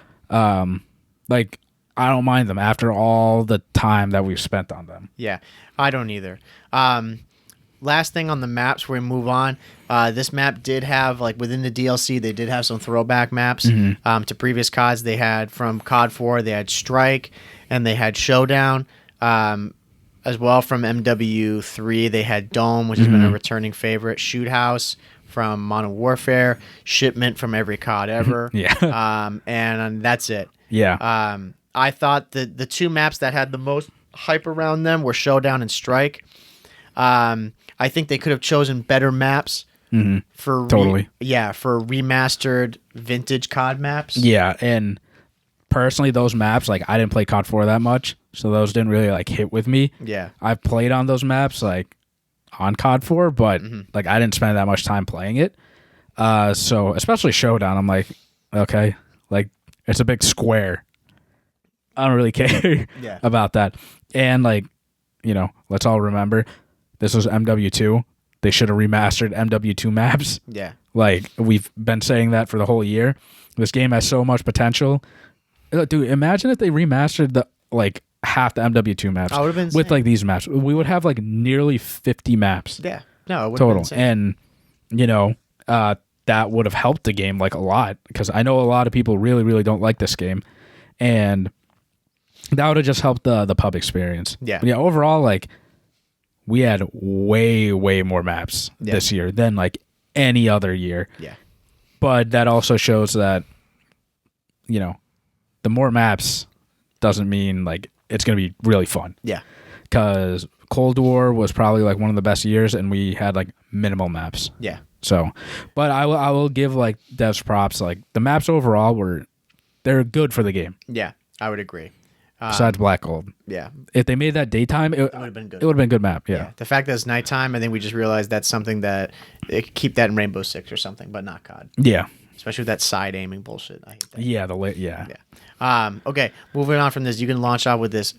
Like I don't mind them after all the time that we've spent on them. Yeah, I don't either. Last thing on the maps before we move on. This map did have, like within the DLC, they did have some throwback maps to previous CODs. They had from COD 4, they had Strike and they had Showdown. As well from MWII, they had Dome, which has been a returning favorite. Shoot House from Modern Warfare. Shipment from every COD ever. And that's it. Yeah. I thought the two maps that had the most hype around them were Showdown and Strike. I think they could have chosen better maps for for remastered vintage COD maps. Yeah, and personally, those maps, like I didn't play COD 4 that much, so those didn't really like hit with me. Yeah, I've played on those maps like on COD 4, but like I didn't spend that much time playing it. So especially Showdown, I'm like, okay, like it's a big square. I don't really care about that. And like, you know, let's all remember this was MW2. They should have remastered MW2 maps. Yeah, like we've been saying that for the whole year. This game has so much potential. Dude, imagine if they remastered the like half the MW2 maps with like these maps. We would have like nearly 50 maps. Yeah, no, it would total. Have been and you know, that would have helped the game like a lot because I know a lot of people really, really don't like this game, and that would have just helped the pub experience. Yeah, but yeah. Overall, like we had way, way more maps this year than like any other year. Yeah, but that also shows that, you know, the more maps doesn't mean like it's going to be really fun. Yeah. Because Cold War was probably like one of the best years and we had like minimal maps. Yeah. So, but I will give like devs props. Like the maps overall they're good for the game. Yeah, I would agree. Besides Black Gold. Yeah. If they made that daytime, it would have been good. It would have been a good map. Yeah. The fact that it's nighttime, I think we just realized that's something that they could keep that in Rainbow Six or something, but not COD. Yeah. Especially with that side aiming bullshit. I hate that. Yeah, Yeah. Okay, moving on from this, you can launch out with this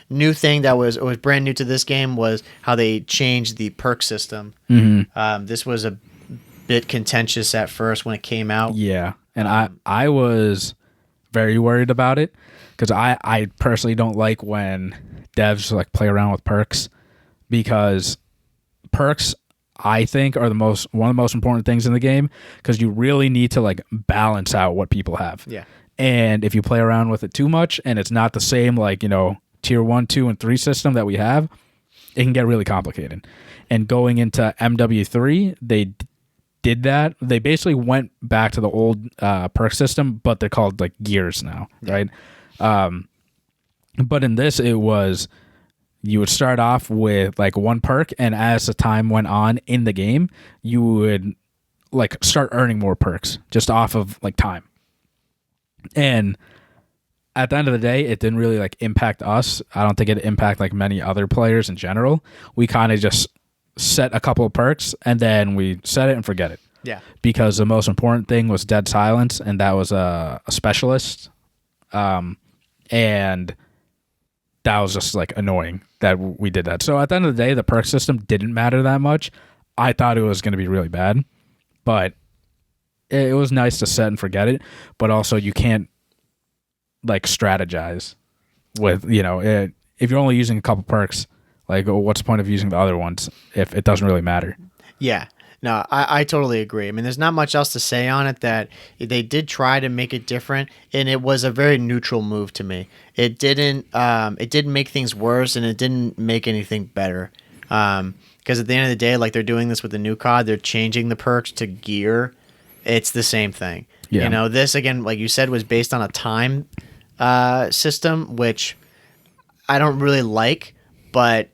new thing that was brand new to this game was how they changed the perk system. This was a bit contentious at first when it came out. Yeah, and I was very worried about it because I personally don't like when devs like play around with perks because perks, I think, are one of the most important things in the game because you really need to like balance out what people have. Yeah. And if you play around with it too much and it's not the same like, you know, tier 1, 2, and 3 system that we have, it can get really complicated. And going into MW3, they did that. They basically went back to the old perk system, but they're called like gears now, right? But in this, it was you would start off with like one perk, and as the time went on in the game, you would like start earning more perks just off of like time. And at the end of the day, it didn't really like impact us. I don't think it impacted like many other players in general. We kind of just set a couple of perks and then we set it and forget it. Yeah. Because the most important thing was dead silence, and that was a specialist. And that was just like annoying that we did that. So at the end of the day, the perk system didn't matter that much. I thought it was going to be really bad, but it was nice to set and forget it. But also you can't like strategize with, you know, if you're only using a couple perks, Like, what's the point of using the other ones if it doesn't really matter? Yeah. No, I totally agree. I mean, there's not much else to say on it. That they did try to make it different, and it was a very neutral move to me. It didn't make things worse, and it didn't make anything better. Because at the end of the day, like they're doing this with the new COD, they're changing the perks to gear. It's the same thing. Yeah. You know, this again, like you said, was based on a time system, which I don't really like, but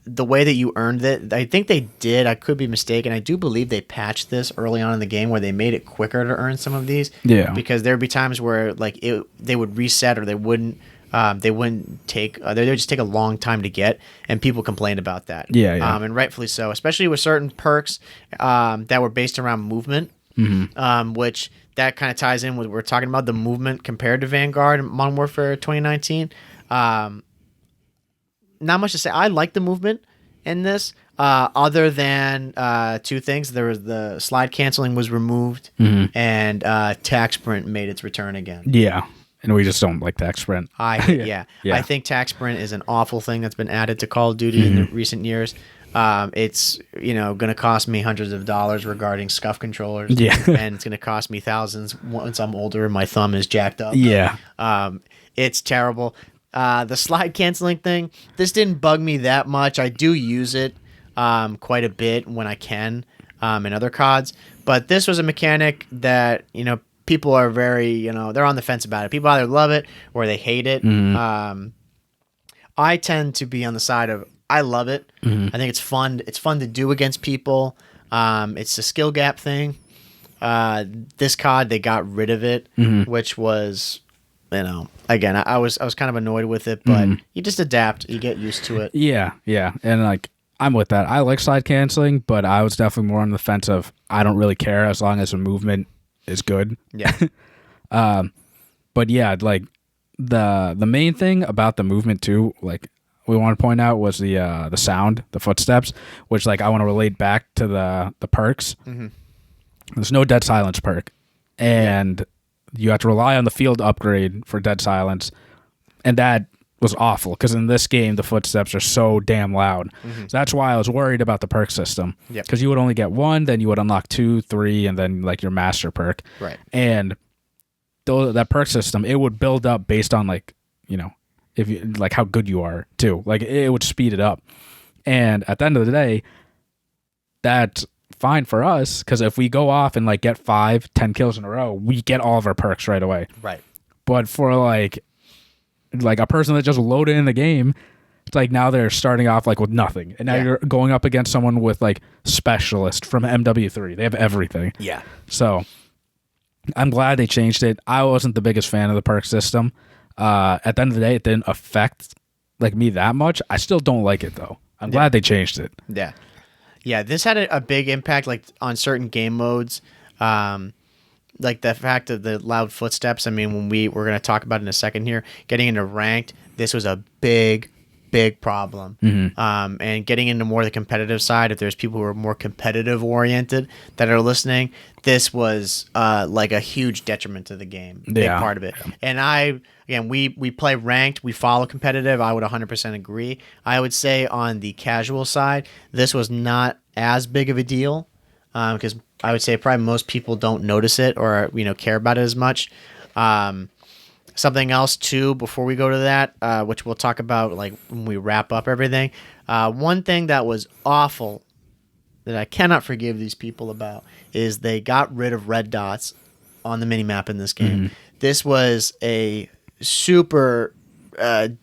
the way that you earned it, I think they did. I could be mistaken. I do believe they patched this early on in the game where they made it quicker to earn some of these. Yeah. Because there'd be times where like they would reset or they wouldn't take. They would just take a long time to get, and people complained about that. Yeah, yeah. And rightfully so, especially with certain perks that were based around movement, which that kind of ties in with what we're talking about, the movement compared to Vanguard and Modern Warfare 2019. Not much to say. I like the movement in this, other than two things. There was the slide canceling was removed, and tax sprint made its return again. Yeah, and we just don't like tax sprint. Yeah. I think tax sprint is an awful thing that's been added to Call of Duty in the recent years. It's going to cost me hundreds of dollars regarding scuff controllers. Yeah. And it's going to cost me thousands once I'm older and my thumb is jacked up. Yeah. It's terrible. The slide canceling thing, this didn't bug me that much. I do use it quite a bit when I can in other CODs. But this was a mechanic that, people are very, they're on the fence about it. People either love it or they hate it. I tend to be on the side of I love it. I think it's fun. It's fun to do against people. It's a skill gap thing. This COD, they got rid of it, which was... again, I was kind of annoyed with it, but you just adapt, you get used to it. Yeah, and like I'm with that. I like slide canceling, but I was definitely more on the fence of I don't really care as long as the movement is good. Yeah. But yeah, like the main thing about the movement too, like we want to point out was the sound, the footsteps, which like I want to relate back to the perks. There's no dead silence perk, and you have to rely on the field upgrade for dead silence, and that was awful because in this game the footsteps are so damn loud. So that's why I was worried about the perk system. Because you would only get one, then you would unlock 2, 3, and then like your master perk. Right. And that perk system, it would build up based on like if you like how good you are too. Like it would speed it up. And at the end of the day, that's fine for us because if we go off and like get 5-10 kills in a row, we get all of our perks right away. Right. But for like a person that just loaded in the game, it's like now they're starting off like with nothing, and now you're going up against someone with like specialist from MWII. They have everything. Yeah. So I'm glad they changed it. I wasn't the biggest fan of the perk system. At the end of the day, it didn't affect like me that much. I still don't like it though. I'm glad they changed it. Yeah. Yeah, this had a big impact, like on certain game modes, like the fact of the loud footsteps. I mean, when we're going to talk about it in a second here, getting into ranked, this was a big problem. And getting into more of the competitive side, if there's people who are more competitive oriented that are listening, this was like a huge detriment to the game. Big part of it. And we play ranked, we follow competitive. I would 100% agree. I would say on the casual side, this was not as big of a deal because I would say probably most people don't notice it or care about it as much. Something else too before we go to that, which we'll talk about like when we wrap up everything. One thing that was awful that I cannot forgive these people about is they got rid of red dots on the minimap in this game. This was a super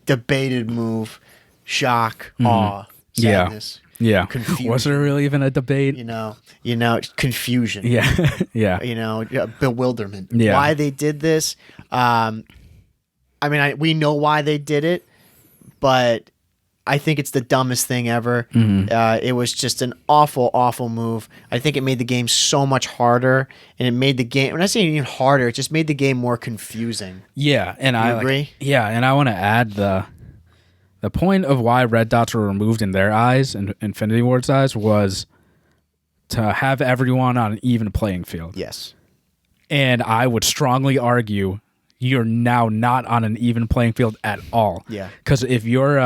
debated move. Shock, awe, sadness. Yeah. Confusion. Was there really even a debate? Confusion. Yeah. Bewilderment. Yeah. Why they did this. We know why they did it, but I think it's the dumbest thing ever. It was just an awful move. I think it made the game so much harder, and it made the game, when I say even harder, it just made the game more confusing. Yeah, and I agree. And I want to add the point of why red dots were removed in their eyes and Infinity Ward's eyes was to have everyone on an even playing field. Yes. And I would strongly argue you're now not on an even playing field at all. Yeah. Because if you're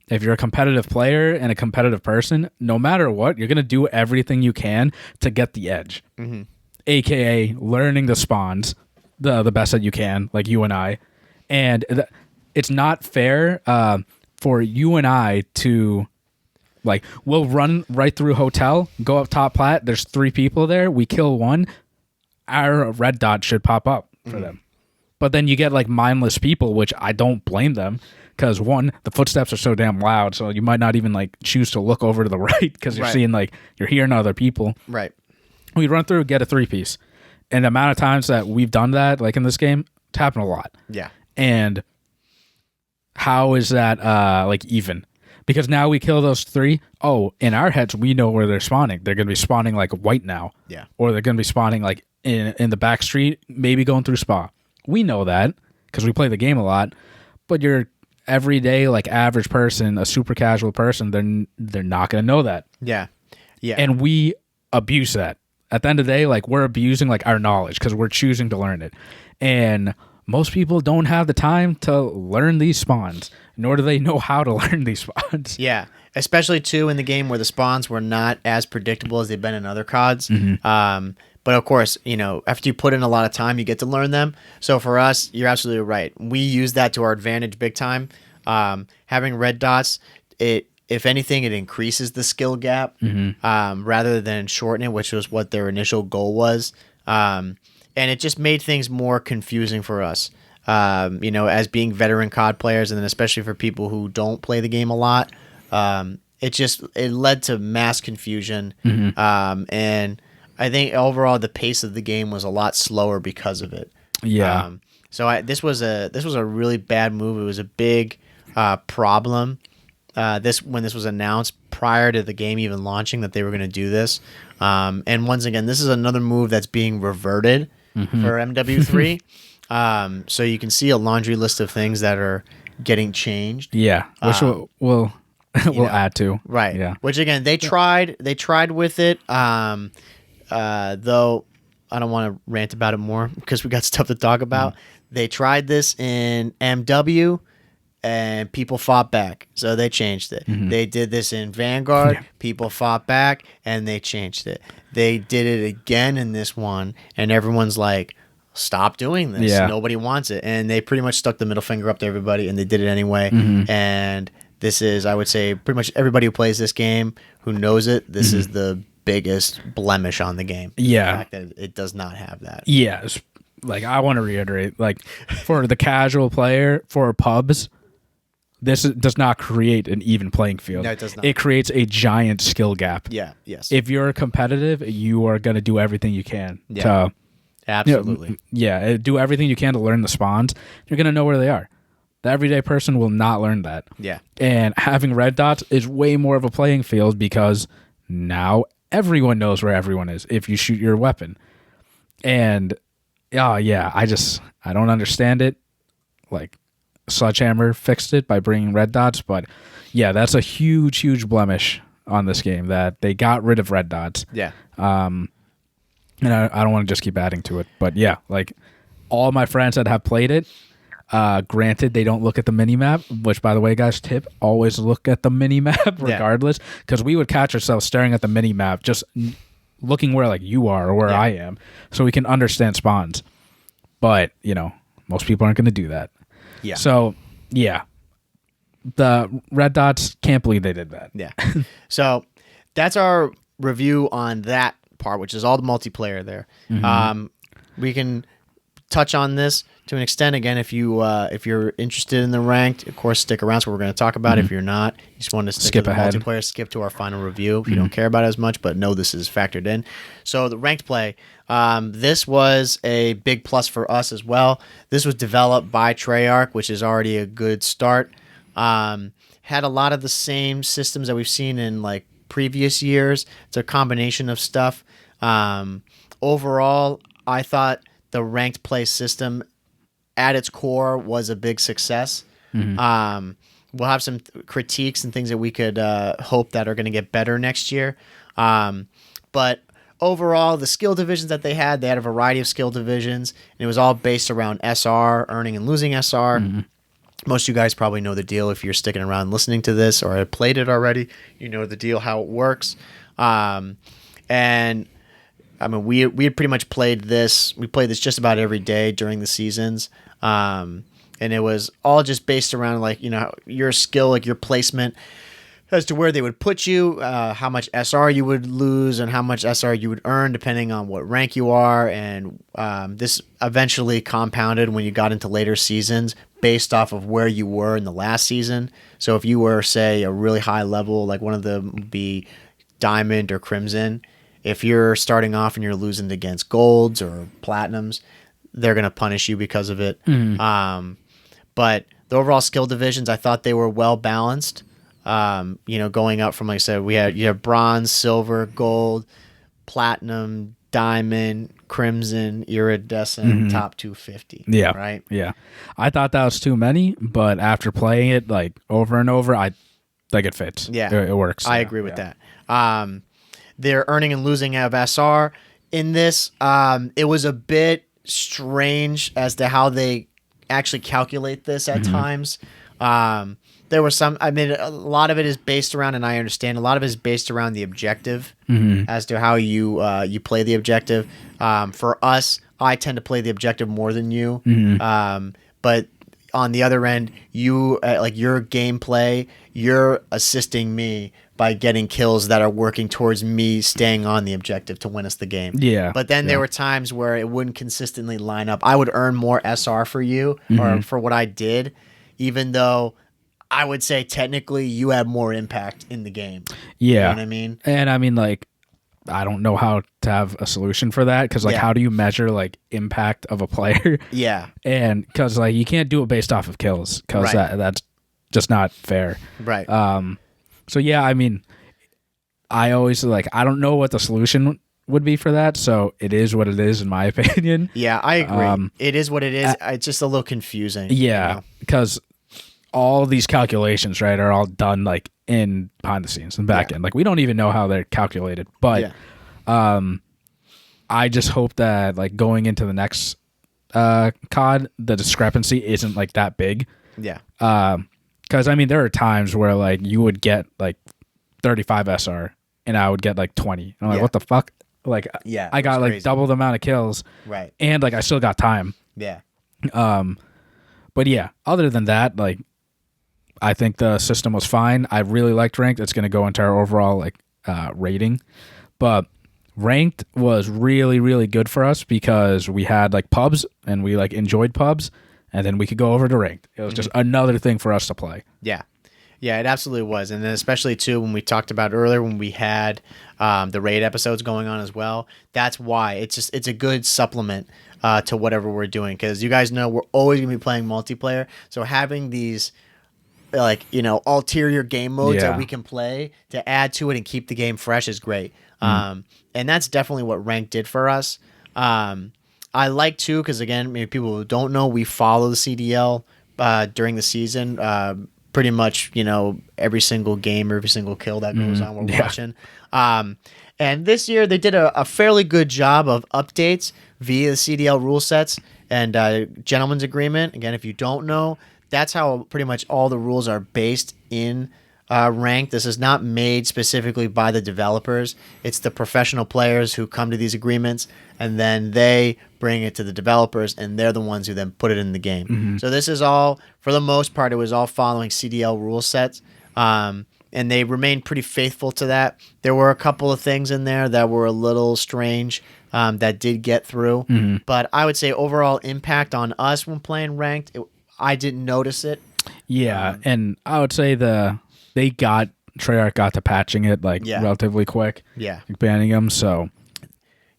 if you're a competitive player and a competitive person, no matter what, you're going to do everything you can to get the edge. AKA learning the spawns the best that you can, like you and I. And it's not fair for you and I to, like, we'll run right through hotel, go up top plat, there's 3 people there, we kill one, our red dot should pop up for them. But then you get, like, mindless people, which I don't blame them. Because, one, the footsteps are so damn loud, so you might not even, like, choose to look over to the right because you're seeing, like, you're hearing other people. Right. We run through, get a 3-piece. And the amount of times that we've done that, like, in this game, it's happened a lot. Yeah. And how is that, like, even? Because now we kill those 3. Oh, in our heads, we know where they're spawning. They're going to be spawning, like, white now. Yeah. Or they're going to be spawning, like, in the back street, maybe going through spa. We know that because we play the game a lot. But you're everyday, like, average person, a super casual person, they're not going to know that. Yeah. Yeah. And we abuse that. At the end of the day, like, we're abusing, like, our knowledge because we're choosing to learn it. And most people don't have the time to learn these spawns, nor do they know how to learn these spawns. Yeah. Especially, too, in the game where the spawns were not as predictable as they've been in other CODs. But, of course, you know, after you put in a lot of time, you get to learn them. So, for us, you're absolutely right. We use that to our advantage big time. Having red dots, if anything, it increases the skill gap rather than shorten it, which was what their initial goal was. And it just made things more confusing for us, you know, as being veteran COD players, and then especially for people who don't play the game a lot. It led to mass confusion. And I think overall the pace of the game was a lot slower because of it. Yeah. So this was a really bad move. It was a big problem. When this was announced prior to the game even launching that they were going to do this. And once again, this is another move that's being reverted for MW3. So you can see a laundry list of things that are getting changed. Yeah, which we'll add to. Right. Yeah. Which again, they tried with it. Though I don't want to rant about it more because we got stuff to talk about. They tried this in MW and people fought back, so they changed it. They did this in Vanguard, people fought back, and they changed it. They did it again in this one, and everyone's like, stop doing this. Yeah. Nobody wants it. And they pretty much stuck the middle finger up to everybody, and they did it anyway. And this is, I would say, pretty much everybody who plays this game, who knows it, this is the biggest blemish on the game. Yeah. The fact that it does not have that. Yeah. Like, I want to reiterate, like, for the casual player, for pubs, this does not create an even playing field. No, it does not. It creates a giant skill gap. Yeah, yes. If you're competitive, you are going to do everything you can to... Absolutely. Do everything you can to learn the spawns. You're going to know where they are. The everyday person will not learn that. Yeah. And having red dots is way more of a playing field because now everyone knows where everyone is if you shoot your weapon. And, I don't understand it. Like, Sledgehammer fixed it by bringing red dots, but yeah, that's a huge, huge blemish on this game that they got rid of red dots. Yeah. And I don't want to just keep adding to it, but yeah, like all my friends that have played it, granted they don't look at the mini-map, which, by the way, guys, tip, always look at the mini-map regardless, because we would catch ourselves staring at the mini-map, just looking where like you are or where I am, so we can understand spawns. But, most people aren't going to do that. Yeah. So, yeah. The red dots, can't believe they did that. Yeah. So that's our review on that part, which is all the multiplayer there. We can touch on this to an extent again if you're interested in the ranked, of course, stick around. So we're going to talk about it. If you're not, you just want to skip to the ahead. Multiplayer, skip to our final review if you don't care about it as much, but know this is factored in. So the ranked play, this was a big plus for us as well. This was developed by Treyarch, which is already a good start. Had a lot of the same systems that we've seen in like previous years. It's a combination of stuff. Overall, I thought the ranked play system at its core was a big success. We'll have some critiques and things that we could hope that are going to get better next year. But overall, the skill divisions that they had a variety of skill divisions, and it was all based around SR, earning and losing SR. Most of you guys probably know the deal if you're sticking around listening to this or have played it already. You know the deal, how it works. And I mean, we had pretty much played this. We played this just about every day during the seasons. And it was all just based around like, you know, your skill, like your placement as to where they would put you, how much SR you would lose and how much SR you would earn depending on what rank you are. And this eventually compounded when you got into later seasons based off of where you were in the last season. So if you were, say, a really high level, like one of them would be Diamond or Crimson, if you're starting off and you're losing against Golds or Platinums, they're going to punish you because of it. But the overall skill divisions, I thought they were well balanced. You know, going up from, like I said, you have bronze, silver, gold, platinum, diamond, crimson, iridescent, top 250. Yeah. Right? Yeah. I thought that was too many, but after playing it like over and over, I like it fits. Yeah. It works. I agree with that. Their earning and losing of SR in this, it was a bit strange as to how they actually calculate this at times. There was some, I mean, a lot of it is based around, and I understand, a lot of it is based around the objective as to how you play the objective. For us, I tend to play the objective more than you. But on the other end, you, like your gameplay, you're assisting me by getting kills that are working towards me staying on the objective to win us the game. Yeah. But then there were times where it wouldn't consistently line up. I would earn more SR for you or for what I did, even though I would say technically you had more impact in the game. Yeah. You know what I mean? And I mean, like, I don't know how to have a solution for that because, like, how do you measure, like, impact of a player? Yeah. And because, like, you can't do it based off of kills because that's just not fair. Right. So, yeah, I mean, I always, like, I don't know what the solution would be for that, so it is what it is, in my opinion. Yeah, I agree. It is what it is. It's just a little confusing. Yeah, because all these calculations, right, are all done, like, in behind the scenes, in the back end. Like, we don't even know how they're calculated, but I just hope that, like, going into the next COD, the discrepancy isn't, like, that big. Yeah. Because, I mean, there are times where, like, you would get, like, 35 SR, and I would get, like, 20. I'm like, what the fuck? Like, I got, like, double the amount of kills. Right. And, like, I still got time. Yeah. But, yeah, other than that, like, I think the system was fine. I really liked Ranked. It's going to go into our overall, like, rating. But Ranked was really, really good for us because we had, like, pubs, and we, like, enjoyed pubs. And then we could go over to Ranked. It was just another thing for us to play. Yeah. Yeah, it absolutely was. And then especially, too, when we talked about earlier when we had the raid episodes going on as well, that's why. It's a good supplement to whatever we're doing. Because you guys know we're always going to be playing multiplayer. So having these, like, you know, ulterior game modes that we can play to add to it and keep the game fresh is great. And that's definitely what Ranked did for us. I like too, because again, maybe people who don't know, we follow the CDL during the season. Pretty much, you know, every single game, every single kill that goes on, we're watching. And this year, they did a fairly good job of updates via the CDL rule sets and gentleman's agreement. Again, if you don't know, that's how pretty much all the rules are based in Ranked. This is not made specifically by the developers. It's the professional players who come to these agreements, and then they bring it to the developers, and they're the ones who then put it in the game. So this is all, for the most part, it was all following CDL rule sets, and they remained pretty faithful to that. There were a couple of things in there that were a little strange that did get through, but I would say overall impact on us when playing Ranked, I didn't notice it. Yeah, and I would say Treyarch got to patching it like relatively quick. Yeah, like banning them. So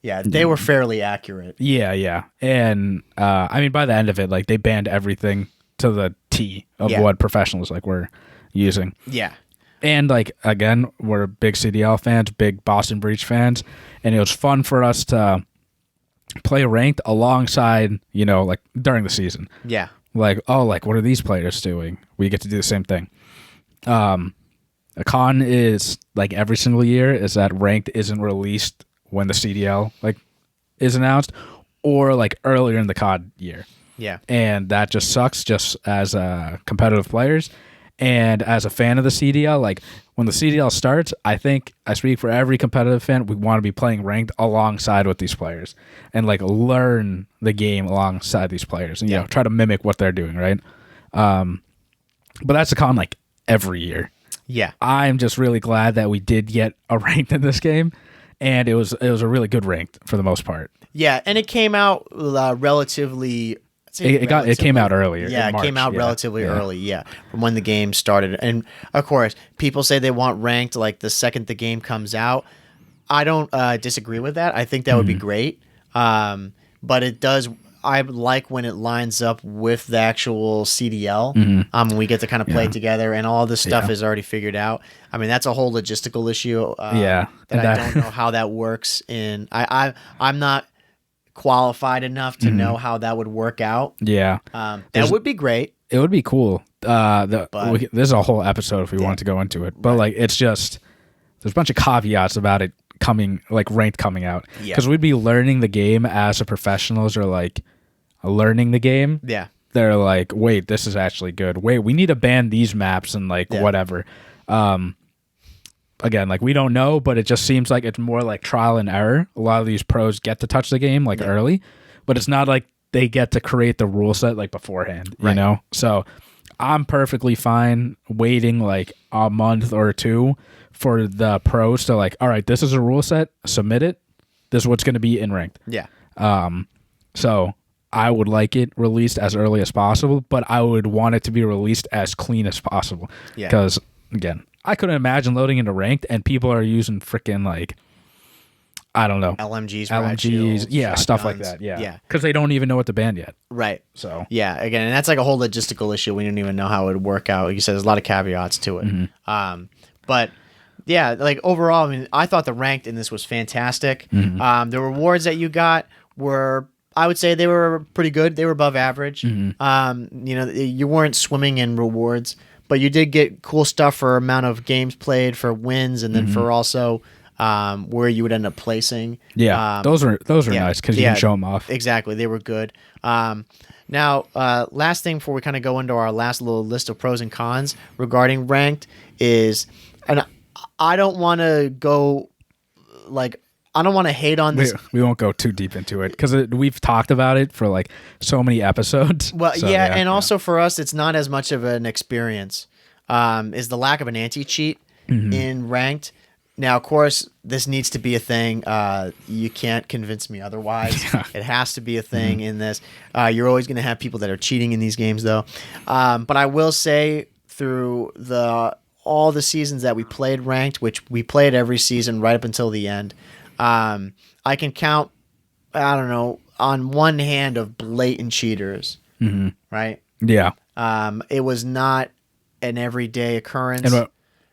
yeah, they were fairly accurate. Yeah, and I mean, by the end of it, like they banned everything to the T of what professionals like were using. Yeah, and like again, we're big CDL fans, big Boston Breach fans, and it was fun for us to play Ranked alongside, you know, like during the season. Yeah, like what are these players doing? We get to do the same thing. A con is like every single year is that Ranked isn't released when the CDL like is announced or like earlier in the COD year. Yeah. And that just sucks just as competitive players. And as a fan of the CDL, like when the CDL starts, I think I speak for every competitive fan, we want to be playing ranked alongside with these players and like learn the game alongside these players and, you know, try to mimic what they're doing, right? But that's a con like every year. Yeah. I'm just really glad that we did get a ranked in this game, and it was a really good ranked for the most part. Yeah, and it came out relatively. It came out earlier. Yeah, in March. It came out relatively early. Yeah, from when the game started, and of course, people say they want ranked like the second the game comes out. I don't disagree with that. I think that would be great. But it does. I like when it lines up with the actual CDL. We get to kind of play together, and all this stuff is already figured out. I mean, that's a whole logistical issue. That I don't know how that works. I'm not qualified enough to know how that would work out. Yeah. That would be great. It would be cool. This is a whole episode if we wanted to go into it. But like, it's just, there's a bunch of caveats about it coming, like ranked coming out. Because we'd be learning the game as a professionals or like learning the game. Yeah. They're like, wait, this is actually good. Wait, we need to ban these maps and like whatever. Again, like we don't know, but it just seems like it's more like trial and error. A lot of these pros get to touch the game like early, but it's not like they get to create the rule set like beforehand, you know? So I'm perfectly fine waiting like a month or two for the pros to like, all right, this is a rule set, submit it. This is what's going to be in ranked. Yeah. So I would like it released as early as possible, but I would want it to be released as clean as possible. Yeah. Because again, I couldn't imagine loading into ranked and people are using freaking like, I don't know, LMGs, yeah, stuff like that. Yeah. Because they don't even know what to ban yet. Right. So yeah, again, and that's like a whole logistical issue. We don't even know how it would work out. Like you said, there's a lot of caveats to it. But yeah, like overall, I mean, I thought the ranked in this was fantastic. The rewards that you got were, I would say, they were pretty good. They were above average. You know, you weren't swimming in rewards, but you did get cool stuff for amount of games played, for wins, and then for also where you would end up placing. Yeah, those are nice because you can show them off. Exactly, they were good. Now, last thing before we kind of go into our last little list of pros and cons regarding ranked is, and I don't want to go like, I don't want to hate on this. We won't go too deep into it because we've talked about it for like so many episodes. Well, so, and also for us, it's not as much of an experience. Is the lack of an anti-cheat in ranked. Now, of course, this needs to be a thing. You can't convince me otherwise. It has to be a thing in this. You're always going to have people that are cheating in these games, though. But I will say through all the seasons that we played ranked, which we played every season right up until the end, I can count, I don't know, on one hand of blatant cheaters, right? Yeah. It was not an everyday occurrence.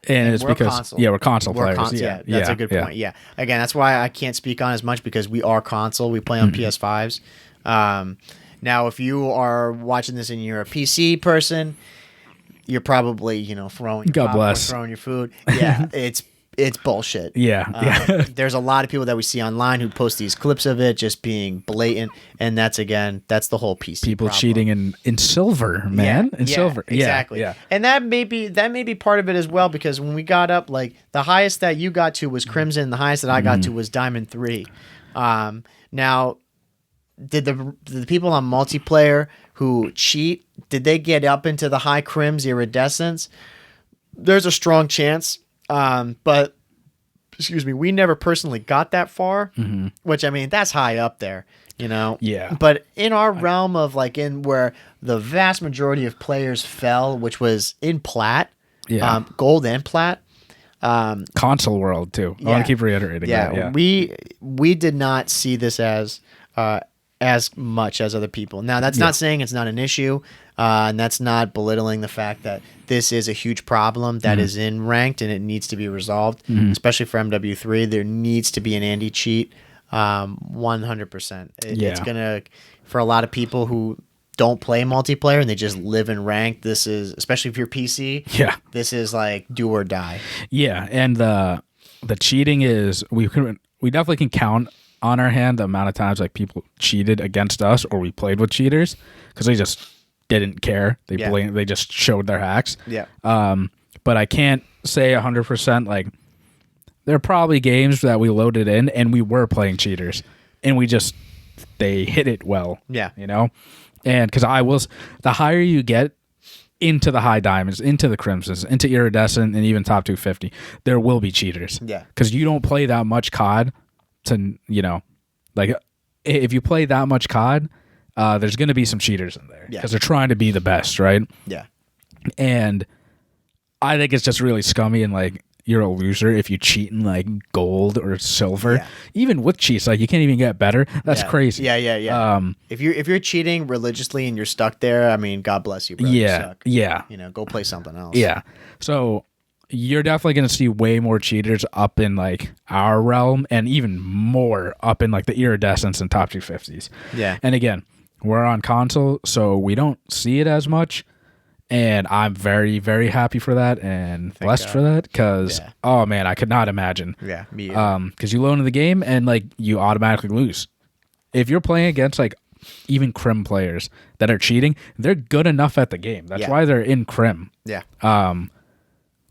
And it's because console. We're console players. That's a good point. Yeah. Again, that's why I can't speak on as much because we are console. We play on PS5s. Now, if you are watching this and you're a PC person, you're probably, you know, throwing your popcorn, throwing your food. Yeah, it's bullshit. Yeah. There's a lot of people that we see online who post these clips of it just being blatant, and that's the whole PC people problem. Cheating in silver, man. Silver. Exactly. Yeah. And that may be part of it as well, because when we got up, like the highest that you got to was Crimson, the highest that I got to was Diamond 3. Now, did the people on multiplayer who cheat, did they get up into the high Crims iridescence? There's a strong chance. But excuse me, we never personally got that far, which, I mean, that's high up there, you know? Yeah. But in our realm of like in where the vast majority of players fell, which was in plat, gold and plat, console world too. I want to keep reiterating that. Yeah. We did not see this as much as other people. Now, that's not saying it's not an issue, and that's not belittling the fact that this is a huge problem that is in ranked and it needs to be resolved, especially for MW3. There needs to be an anti-cheat, 100%. It's going to, for a lot of people who don't play multiplayer and they just live in ranked, this is, especially if you're PC, this is like do or die. Yeah, and the cheating is, we definitely can count on our hand the amount of times like people cheated against us or we played with cheaters because they just didn't care. They just showed their hacks. Yeah. But I can't say 100%. Like, there are probably games that we loaded in and we were playing cheaters, and they hit it well. Yeah. You know, and because the higher you get into the high diamonds, into the crimsons, into iridescent, and even top 250, there will be cheaters. Yeah. Because you don't play that much COD to, you know, like if you play that much COD, there's going to be some cheaters in there because they're trying to be the best, right? Yeah. And I think it's just really scummy and like you're a loser if you cheat in like gold or silver. Yeah. Even with cheats, like you can't even get better. That's crazy. Yeah. If you're cheating religiously and you're stuck there, I mean, God bless you, bro. You suck. Yeah. You know, go play something else. Yeah. So you're definitely going to see way more cheaters up in like our realm, and even more up in like the iridescents and top 250s. Yeah. And again, we're on console, so we don't see it as much. And I'm very, very happy for that and blessed for that because, oh man, I could not imagine. Yeah, me because you load into the game and like you automatically lose. If you're playing against like even crim players that are cheating, they're good enough at the game. That's why they're in crim. Yeah.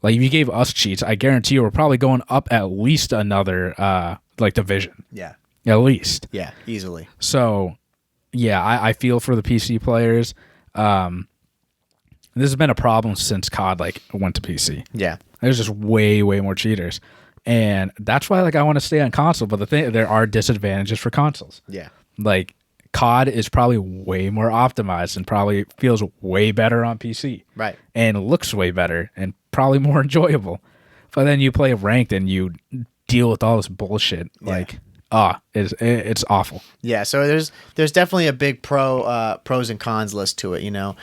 Like if you gave us cheats, I guarantee you we're probably going up at least another like division. Yeah. At least. Yeah, easily. So, yeah, I feel for the PC players. This has been a problem since COD like went to PC. Yeah. There's just way, way more cheaters. And that's why like I want to stay on console, but there are disadvantages for consoles. Yeah. Like COD is probably way more optimized and probably feels way better on PC. Right. And looks way better and probably more enjoyable. But then you play ranked and you deal with all this bullshit. Like it's awful. Yeah, so there's definitely a big pros and cons list to it, you know.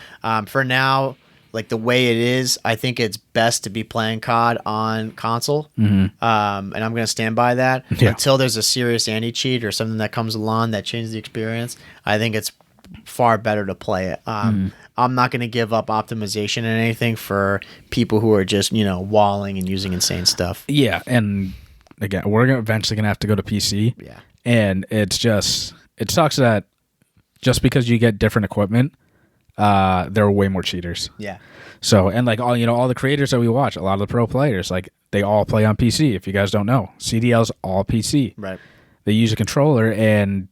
For now, like the way it is, I think it's best to be playing COD on console. Mm-hmm. And I'm going to stand by that until there's a serious anti-cheat or something that comes along that changes the experience. I think it's far better to play it. I'm not going to give up optimization and anything for people who are just, you know, walling and using insane stuff. Yeah, and again, we're eventually going to have to go to PC. Yeah. And it sucks that just because you get different equipment, there are way more cheaters. Yeah. So, and like all the creators that we watch, a lot of the pro players, like they all play on PC. If you guys don't know, CDL's all PC. Right. They use a controller and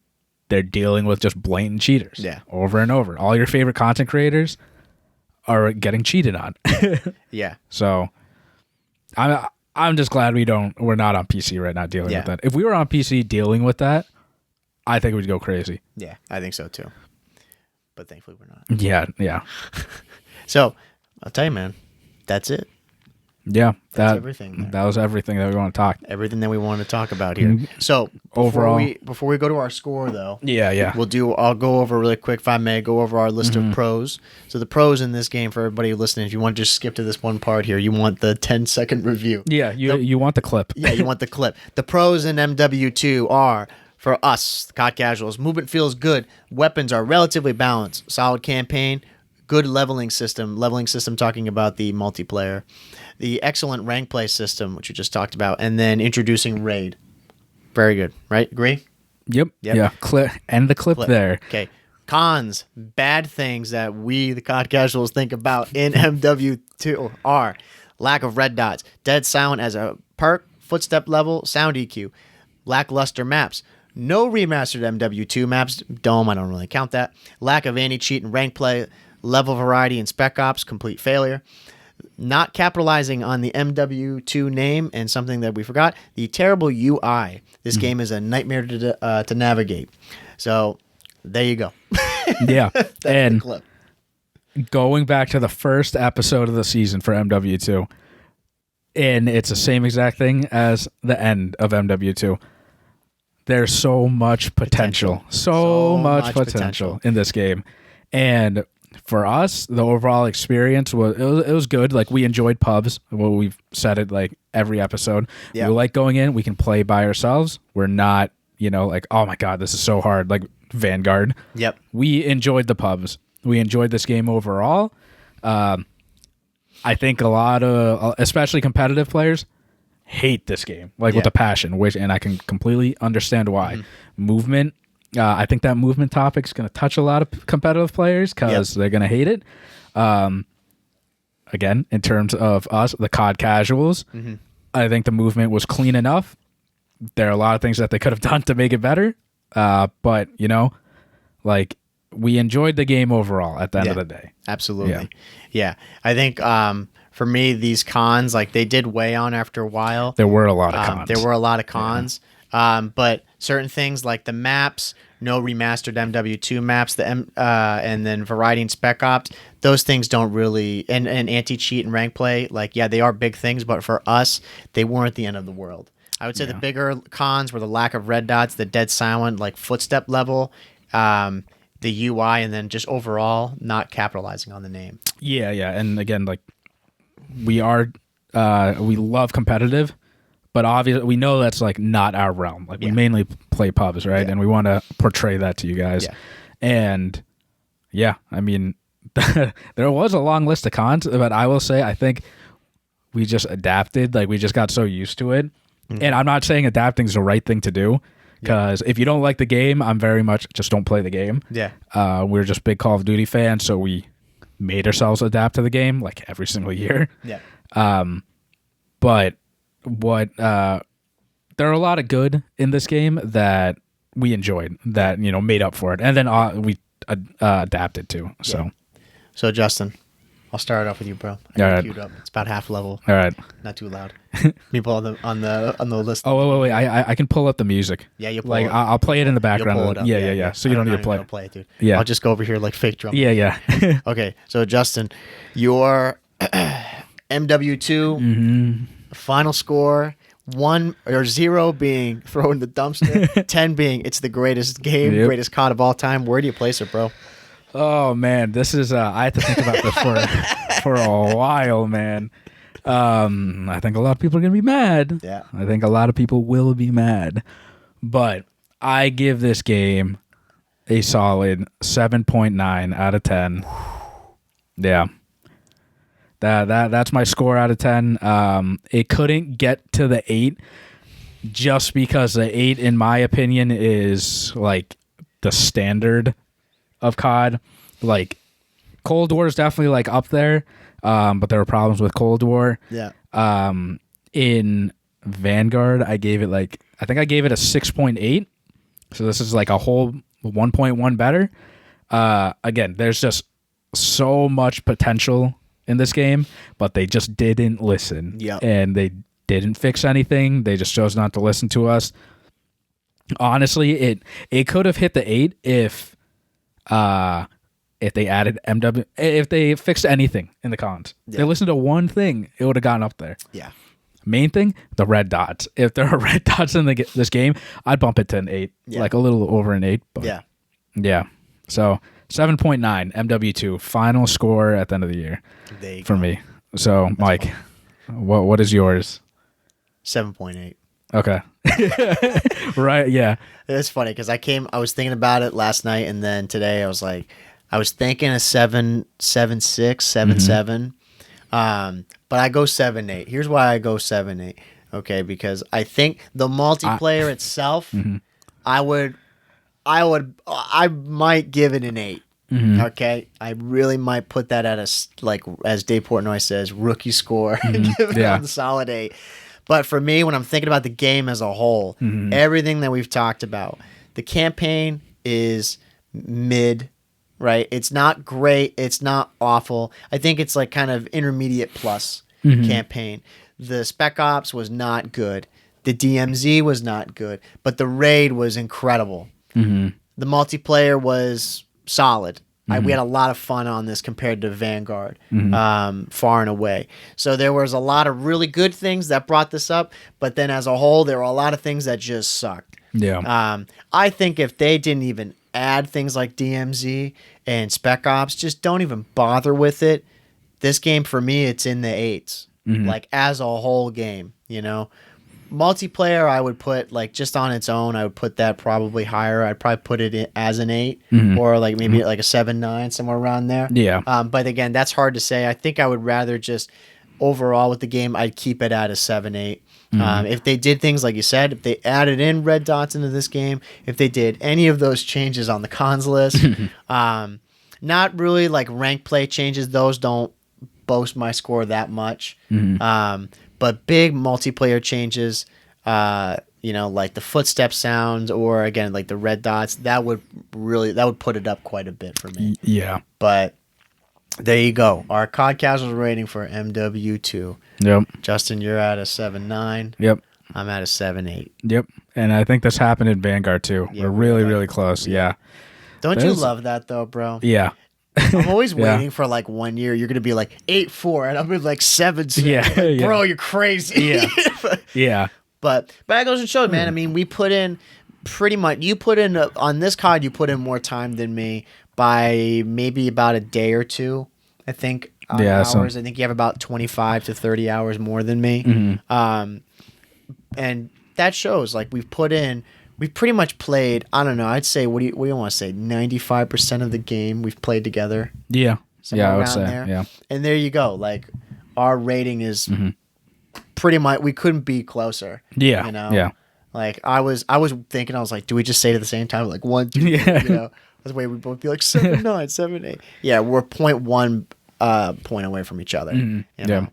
they're dealing with just blatant cheaters. Yeah. Over and over. All your favorite content creators are getting cheated on. Yeah. So, I'm just glad we're not on PC right now dealing with that. If we were on PC dealing with that, I think we'd go crazy. Yeah, I think so too. But thankfully we're not. Yeah. So, I'll tell you, man, that's it. Yeah, that's everything. That was everything that we want to talk. Everything that we wanted to talk about here. So overall, before we go to our score, though, yeah, I'll go over really quick, if I may, go over our list of pros. So the pros in this game for everybody listening, if you want to just skip to this one part here, you want the 10-second review. Yeah, you want the clip. Yeah, you want the clip. The pros in MW2 are, for us, the COD Casuals, movement feels good. Weapons are relatively balanced. Solid campaign. Good leveling system talking about the multiplayer, the excellent rank play system, which you just talked about, and then introducing raid. Very good, right? Agree? Yep. Yeah. End the clip there. Okay. Cons, bad things that we, the COD Casuals, think about in MW2 are lack of red dots, dead silent as a perk, footstep level, sound EQ, lackluster maps. No remastered MW2 maps. Dome, I don't really count that. Lack of anti-cheat and rank play. Level variety in Spec Ops, complete failure. Not capitalizing on the MW2 name and something that we forgot, the terrible UI. This game is a nightmare to navigate. So, there you go. Yeah. That's and the clip. Going back to the first episode of the season for MW2, and it's the same exact thing as the end of MW2. There's so much potential. So much potential in this game. And for us, the overall experience was good. Like, we enjoyed pubs. Well, we've said it like every episode. Yeah. We like going in. We can play by ourselves. We're not, like, oh my God, this is so hard. Like Vanguard. Yep. We enjoyed the pubs. We enjoyed this game overall. I think a lot of, especially competitive players, hate this game like with a passion, and I can completely understand why. Movement, I think that movement topic is going to touch a lot of competitive players because they're going to hate it. Again, in terms of us, the COD Casuals, I think the movement was clean enough. There are a lot of things that they could have done to make it better, but like we enjoyed the game overall at the end of the day. Absolutely. Yeah. I think for me, these cons, like they did weigh on after a while. There were a lot of cons. There were a lot of cons. But certain things like the maps, no remastered MW2 maps, and then variety and Spec Ops, those things don't really, and anti-cheat and rank play, like, yeah, they are big things, but for us, they weren't the end of the world. I would say the bigger cons were the lack of red dots, the dead silent, like footstep level, the UI, and then just overall not capitalizing on the name. Yeah. And again, like we love competitive, but obviously we know that's like not our realm. Like we mainly play pubs, right? And we want to portray that to you guys. And I mean, there was a long list of cons, but I will say I think we just adapted. Like we just got so used to it. And I'm not saying adapting is the right thing to do, because if you don't like the game, I'm very much just don't play the game. We're just big Call of Duty fans, so we made ourselves adapt to the game like every single year. But what there are a lot of good in this game that we enjoyed that made up for it, and then we adapted to. So Justin, I'll start it off with you, bro. I got it queued up. It's about half level. All right. Not too loud. People on the list. Oh wait. I can pull up the music. Yeah, you pull like it. I'll play it in the background. You'll pull it up. Yeah. So you don't need to play. Play it, dude. Yeah. I'll just go over here like fake drum. Yeah. Okay, so Justin, your MW2 final score, 1 or 0 being thrown in the dumpster, 10 being it's the greatest game, greatest COD of all time. Where do you place it, bro? Oh man, this is I had to think about this for a while, man. I think a lot of people are gonna be mad. Yeah, I think a lot of people will be mad, but I give this game a solid 7.9 out of 10. Yeah, that's my score out of 10. It couldn't get to the 8 just because the 8, in my opinion, is like the standard of COD. Like Cold War is definitely like up there, but there were problems with Cold War. In Vanguard, I gave it I think I gave it a 6.8. So this is like a whole 1.1 better. Again, there's just so much potential in this game, but they just didn't listen. And they didn't fix anything. They just chose not to listen to us. Honestly, it could have hit the 8 if they added if they fixed anything in the cons. They listened to one thing, it would have gotten up there. Main thing, the red dots. If there are red dots in this game, I'd bump it to an 8, like a little over an 8. But yeah. So 7.9 MW2 final score at the end of the year for me. So that's Mike, what is yours? 7.8. Okay. Right. Yeah. It's funny because I was thinking about it last night, and then today I was thinking a 7.6, 7.7. But I go 7.8. Here's why I go 7.8. Okay, because I think the multiplayer itself, I might give it an 8. Okay, I really might put that at as Dave Portnoy says, rookie score. Give it on the solid 8. But for me, when I'm thinking about the game as a whole, everything that we've talked about, the campaign is mid. Right, it's not great, it's not awful. I think it's like kind of intermediate plus campaign. The Spec Ops was not good. The DMZ was not good, but the raid was incredible. The multiplayer was solid. We had a lot of fun on this compared to Vanguard, far and away. So there was a lot of really good things that brought this up, but then as a whole, there were a lot of things that just sucked. I think if they didn't even add things like DMZ and Spec Ops, just don't even bother with it. This game, for me, it's in the 8s. Like, as a whole game, Multiplayer, I would put, like, just on its own, I would put that probably higher. I'd probably put it as an 8 or, like, maybe like a 7.9, somewhere around there. But, again, that's hard to say. I think I would rather just overall with the game, I'd keep it at a 7-8. If they did things like you said, if they added in red dots into this game, if they did any of those changes on the cons list, not really like rank play changes. Those don't boast my score that much. But big multiplayer changes, like the footstep sounds, or again, like the red dots, that would put it up quite a bit for me. Yeah. But there you go. Our COD Casuals rating for MW2. Yep. Justin, you're at a 7.9. Yep. I'm at a 7.8. Yep. And I think this happened in Vanguard too. Yeah, We're really, really close. Yeah. Don't you love that though, bro? Yeah. I'm always waiting for like 1 year you're gonna be like 8.4 and I'm gonna be like 7.6. Yeah, Like, yeah. Bro, you're crazy. Yeah. Yeah. But that goes to show, man. I mean, we put in pretty much. You put in on this COD. You put in more time than me by maybe about a day or two. I think. Hours. I think you have about 25 to 30 hours more than me. And that shows. Like we've pretty much played. I don't know. I'd say what do you want to say? 95% of the game we've played together. Yeah. Somewhere I would around say. there. Yeah. And there you go. Like our rating is pretty much. We couldn't be closer. Yeah. You know. Yeah. Like I was thinking, I was like, do we just say it at the same time? Like 1, 2, Yeah. you know, that's the way we'd both be like 7.9, 7.8. Yeah, we're 0.1 point away from each other. You know?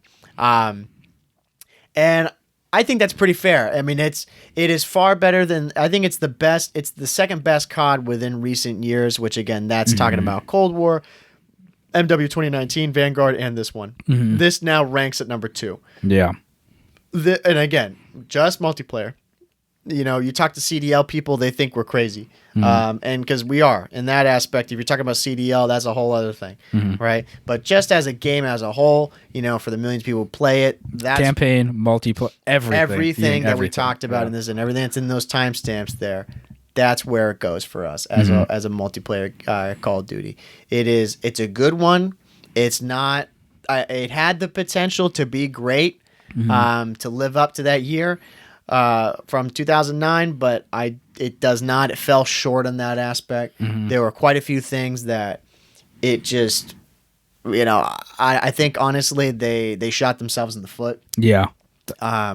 And I think that's pretty fair. I mean, it is far better than, I think it's the best. It's the second best COD within recent years, which again, that's talking about Cold War, MW 2019, Vanguard, and this one. This now ranks at number 2. Yeah. And again, just multiplayer. You know, you talk to CDL people, they think we're crazy. And because we are in that aspect. If you're talking about CDL, that's a whole other thing, right? But just as a game as a whole, you know, for the millions of people who play it, that's campaign, multiplayer, everything that we talked about in this and everything that's in those timestamps there. That's where it goes for us as a multiplayer Call of Duty. It's a good one. It's not. It had the potential to be great, to live up to that year. From 2009, but it does not. It fell short on that aspect. There were quite a few things that it just, you know, I think honestly they shot themselves in the foot. Yeah.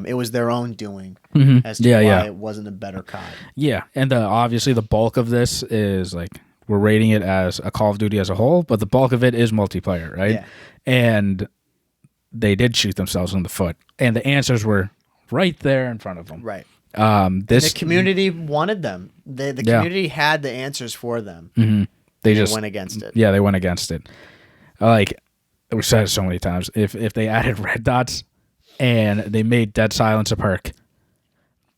It was their own doing as to why it wasn't a better COD. Yeah, and obviously the bulk of this is like we're rating it as a Call of Duty as a whole, but the bulk of it is multiplayer, right? Yeah. And they did shoot themselves in the foot, and the answers were right there in front of them. Right. The community wanted them. The community had the answers for them. They just went against it. Yeah, they went against it. Like we said it so many times. If they added red dots and they made Dead Silence a perk,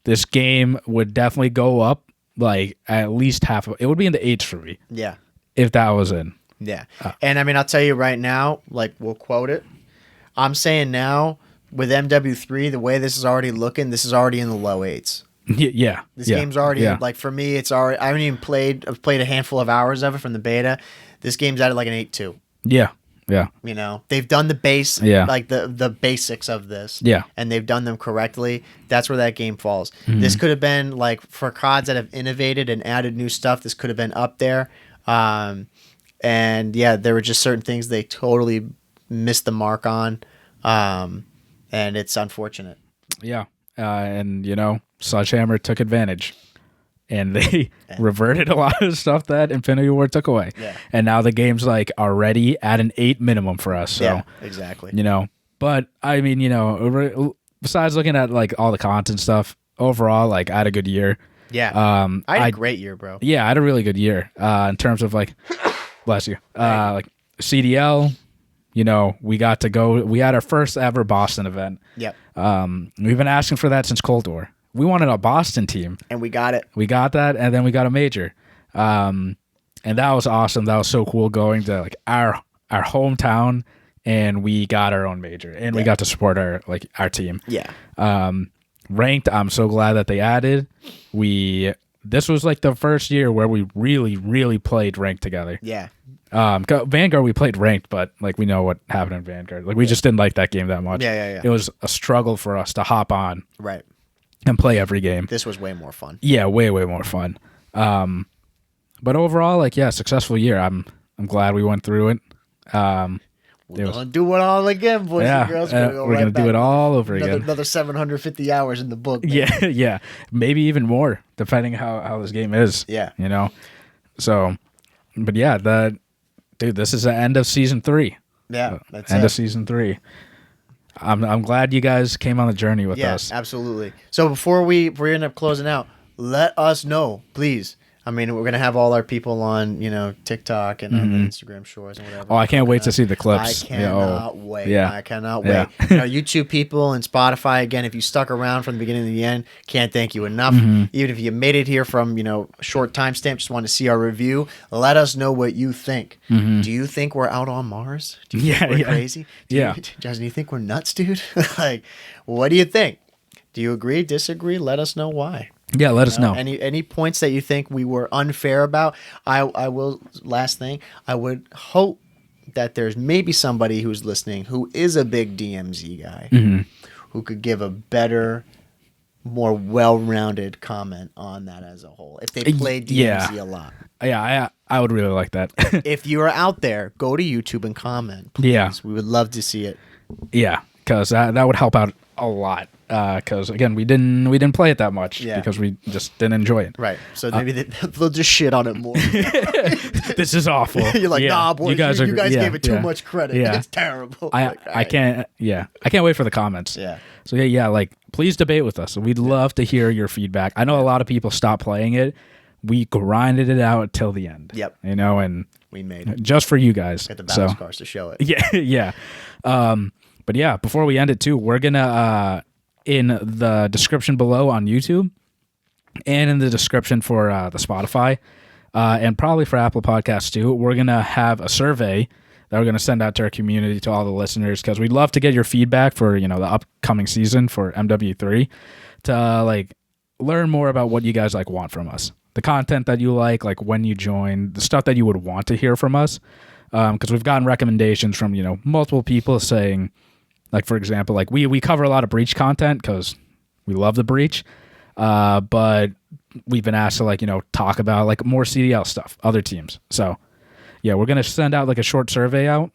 this game would definitely go up like at least half of it. Would be in the 8s for me. Yeah. If that was in. Yeah. And I mean, I'll tell you right now, like we'll quote it. I'm saying now, with MW3, the way this is already looking, this is already in the low 8s. Yeah. This game's already, like for me, it's already, I haven't even played, I've played a handful of hours of it from the beta. This game's at like an 8.2. Yeah. Yeah. You know, they've done the base, like the basics of this. Yeah. And they've done them correctly. That's where that game falls. This could have been like for CODs that have innovated and added new stuff, this could have been up there. And yeah, there were just certain things they totally missed the mark on. And it's unfortunate. Yeah. And, you know, Sledgehammer took advantage. And they reverted a lot of stuff that Infinity Ward took away. Yeah. And now the game's like already at an 8 minimum for us. So, yeah, exactly. You know, but I mean, you know, besides looking at like all the content stuff, overall, like I had a good year. Yeah. I had a great year, bro. Yeah, I had a really good year in terms of like, bless you, like CDL. You know, we got to go. We had our first ever Boston event. Yep. We've been asking for that since Cold War. We wanted a Boston team, and we got it. We got that, and then we got a major, and that was awesome. That was so cool going to like our hometown, and we got our own major, and we got to support our team. Yeah. Ranked. I'm so glad that they added. This was like the first year where we really played ranked together. Yeah. Vanguard, we played ranked, but like we know what happened in Vanguard. Like we just didn't like that game that much. Yeah. It was a struggle for us to hop on, right, and play every game. This was way more fun. Yeah, way more fun. But overall, like successful year. I'm glad we went through it. We're going to do it all again, boys and girls. We're going to do it all over again. Another 750 hours in the book. Man. Yeah, yeah. Maybe even more, depending how this game is. Yeah. You know? So, but yeah, dude, this is the end of season 3. Yeah, that's end of season 3. I'm glad you guys came on the journey with us. Yeah, absolutely. So before we end up closing out, let us know, please. I mean, we're going to have all our people on, TikTok and on Instagram Shorts and whatever. Oh, I can't wait to see the clips. I cannot wait. Yeah. I cannot wait. YouTube people and Spotify, again, if you stuck around from the beginning to the end, can't thank you enough. Even if you made it here from, a short timestamp, just want to see our review, let us know what you think. Do you think we're out on Mars? Do you think we're crazy? Justin, do you think we're nuts, dude? Like, what do you think? Do you agree, disagree? Let us know why. Yeah, let us know. Any points that you think we were unfair about. I will, last thing, I would hope that there's maybe somebody who's listening who is a big DMZ guy who could give a better, more well-rounded comment on that as a whole. If they play DMZ a lot. Yeah, I would really like that. If you are out there, go to YouTube and comment, please. Yeah. We would love to see it. Yeah, because that would help out a lot. Because again, we didn't play it that much because we just didn't enjoy it. Right. So maybe they'll just shit on it more. This is awful. You're like, nah, boys, you guys gave it too much credit. Yeah. It's terrible. I can't wait for the comments. Yeah. So like please debate with us. We'd love to hear your feedback. I know a lot of people stopped playing it. We grinded it out till the end. Yep. And we made it just for you guys. Get the battle scars to show it. Yeah. But yeah, before we end it too, we're gonna in the description below on YouTube and in the description for the Spotify and probably for Apple Podcasts too, we're going to have a survey that we're going to send out to our community, to all the listeners, because we'd love to get your feedback for, the upcoming season for MW3 to learn more about what you guys want from us. The content that you like when you join, the stuff that you would want to hear from us. Because we've gotten recommendations from, multiple people saying, for example, we cover a lot of Breach content because we love the Breach, but we've been asked to talk about more CDL stuff, other teams. So yeah, we're gonna send out a short survey out.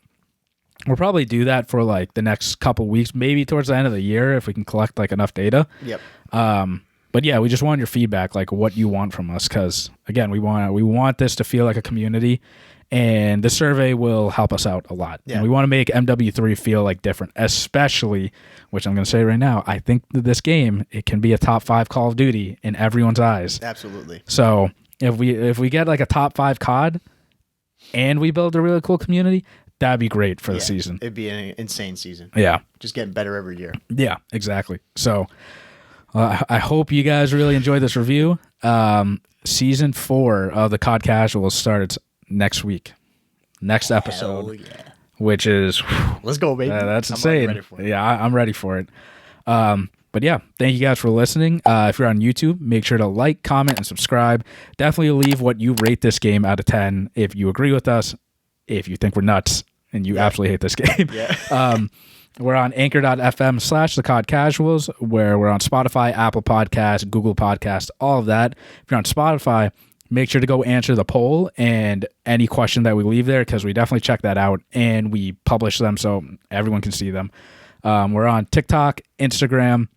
We'll probably do that for the next couple weeks, maybe towards the end of the year if we can collect enough data. Yep. But yeah, we just want your feedback, what you want from us, because again, we want this to feel like a community. And the survey will help us out a lot. Yeah. And we want to make MW3 feel different, especially, which I'm going to say right now, I think that this game, it can be a top 5 Call of Duty in everyone's eyes. Absolutely. So if we get a top 5 COD and we build a really cool community, that'd be great for the season. It'd be an insane season. Yeah. Just getting better every year. Yeah, exactly. So I hope you guys really enjoyed this review. Season 4 of the COD Casuals starts next week, next episode, which is let's go, baby. That's insane. Ready for it. Yeah, I'm ready for it. But yeah, thank you guys for listening. If you're on YouTube, make sure to like, comment, and subscribe. Definitely leave what you rate this game out of 10 if you agree with us, if you think we're nuts and you absolutely hate this game. We're on anchor.fm/the COD Casuals, where we're on Spotify, Apple Podcasts, Google Podcasts, all of that. If you're on Spotify, make sure to go answer the poll and any question that we leave there, because we definitely check that out and we publish them so everyone can see them. We're on TikTok, Instagram,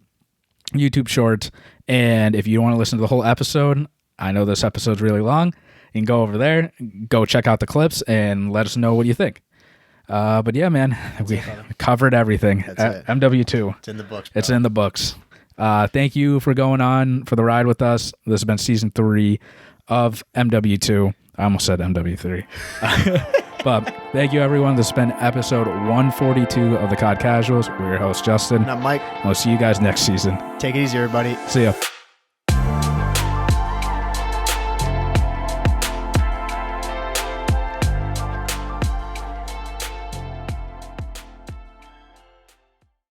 YouTube Shorts, and if you want to listen to the whole episode, I know this episode's really long, you can go over there, go check out the clips, and let us know what you think. But yeah, man, we covered everything. MW2. It's in the books, bro. It's in the books. Thank you for going on for the ride with us. This has been season 3 of MW2. I almost said MW3. But thank you, everyone. This has been episode 142 of the COD Casuals. We're your host, Justin. And I'm Mike. We'll see you guys next season. Take it easy, everybody. See ya.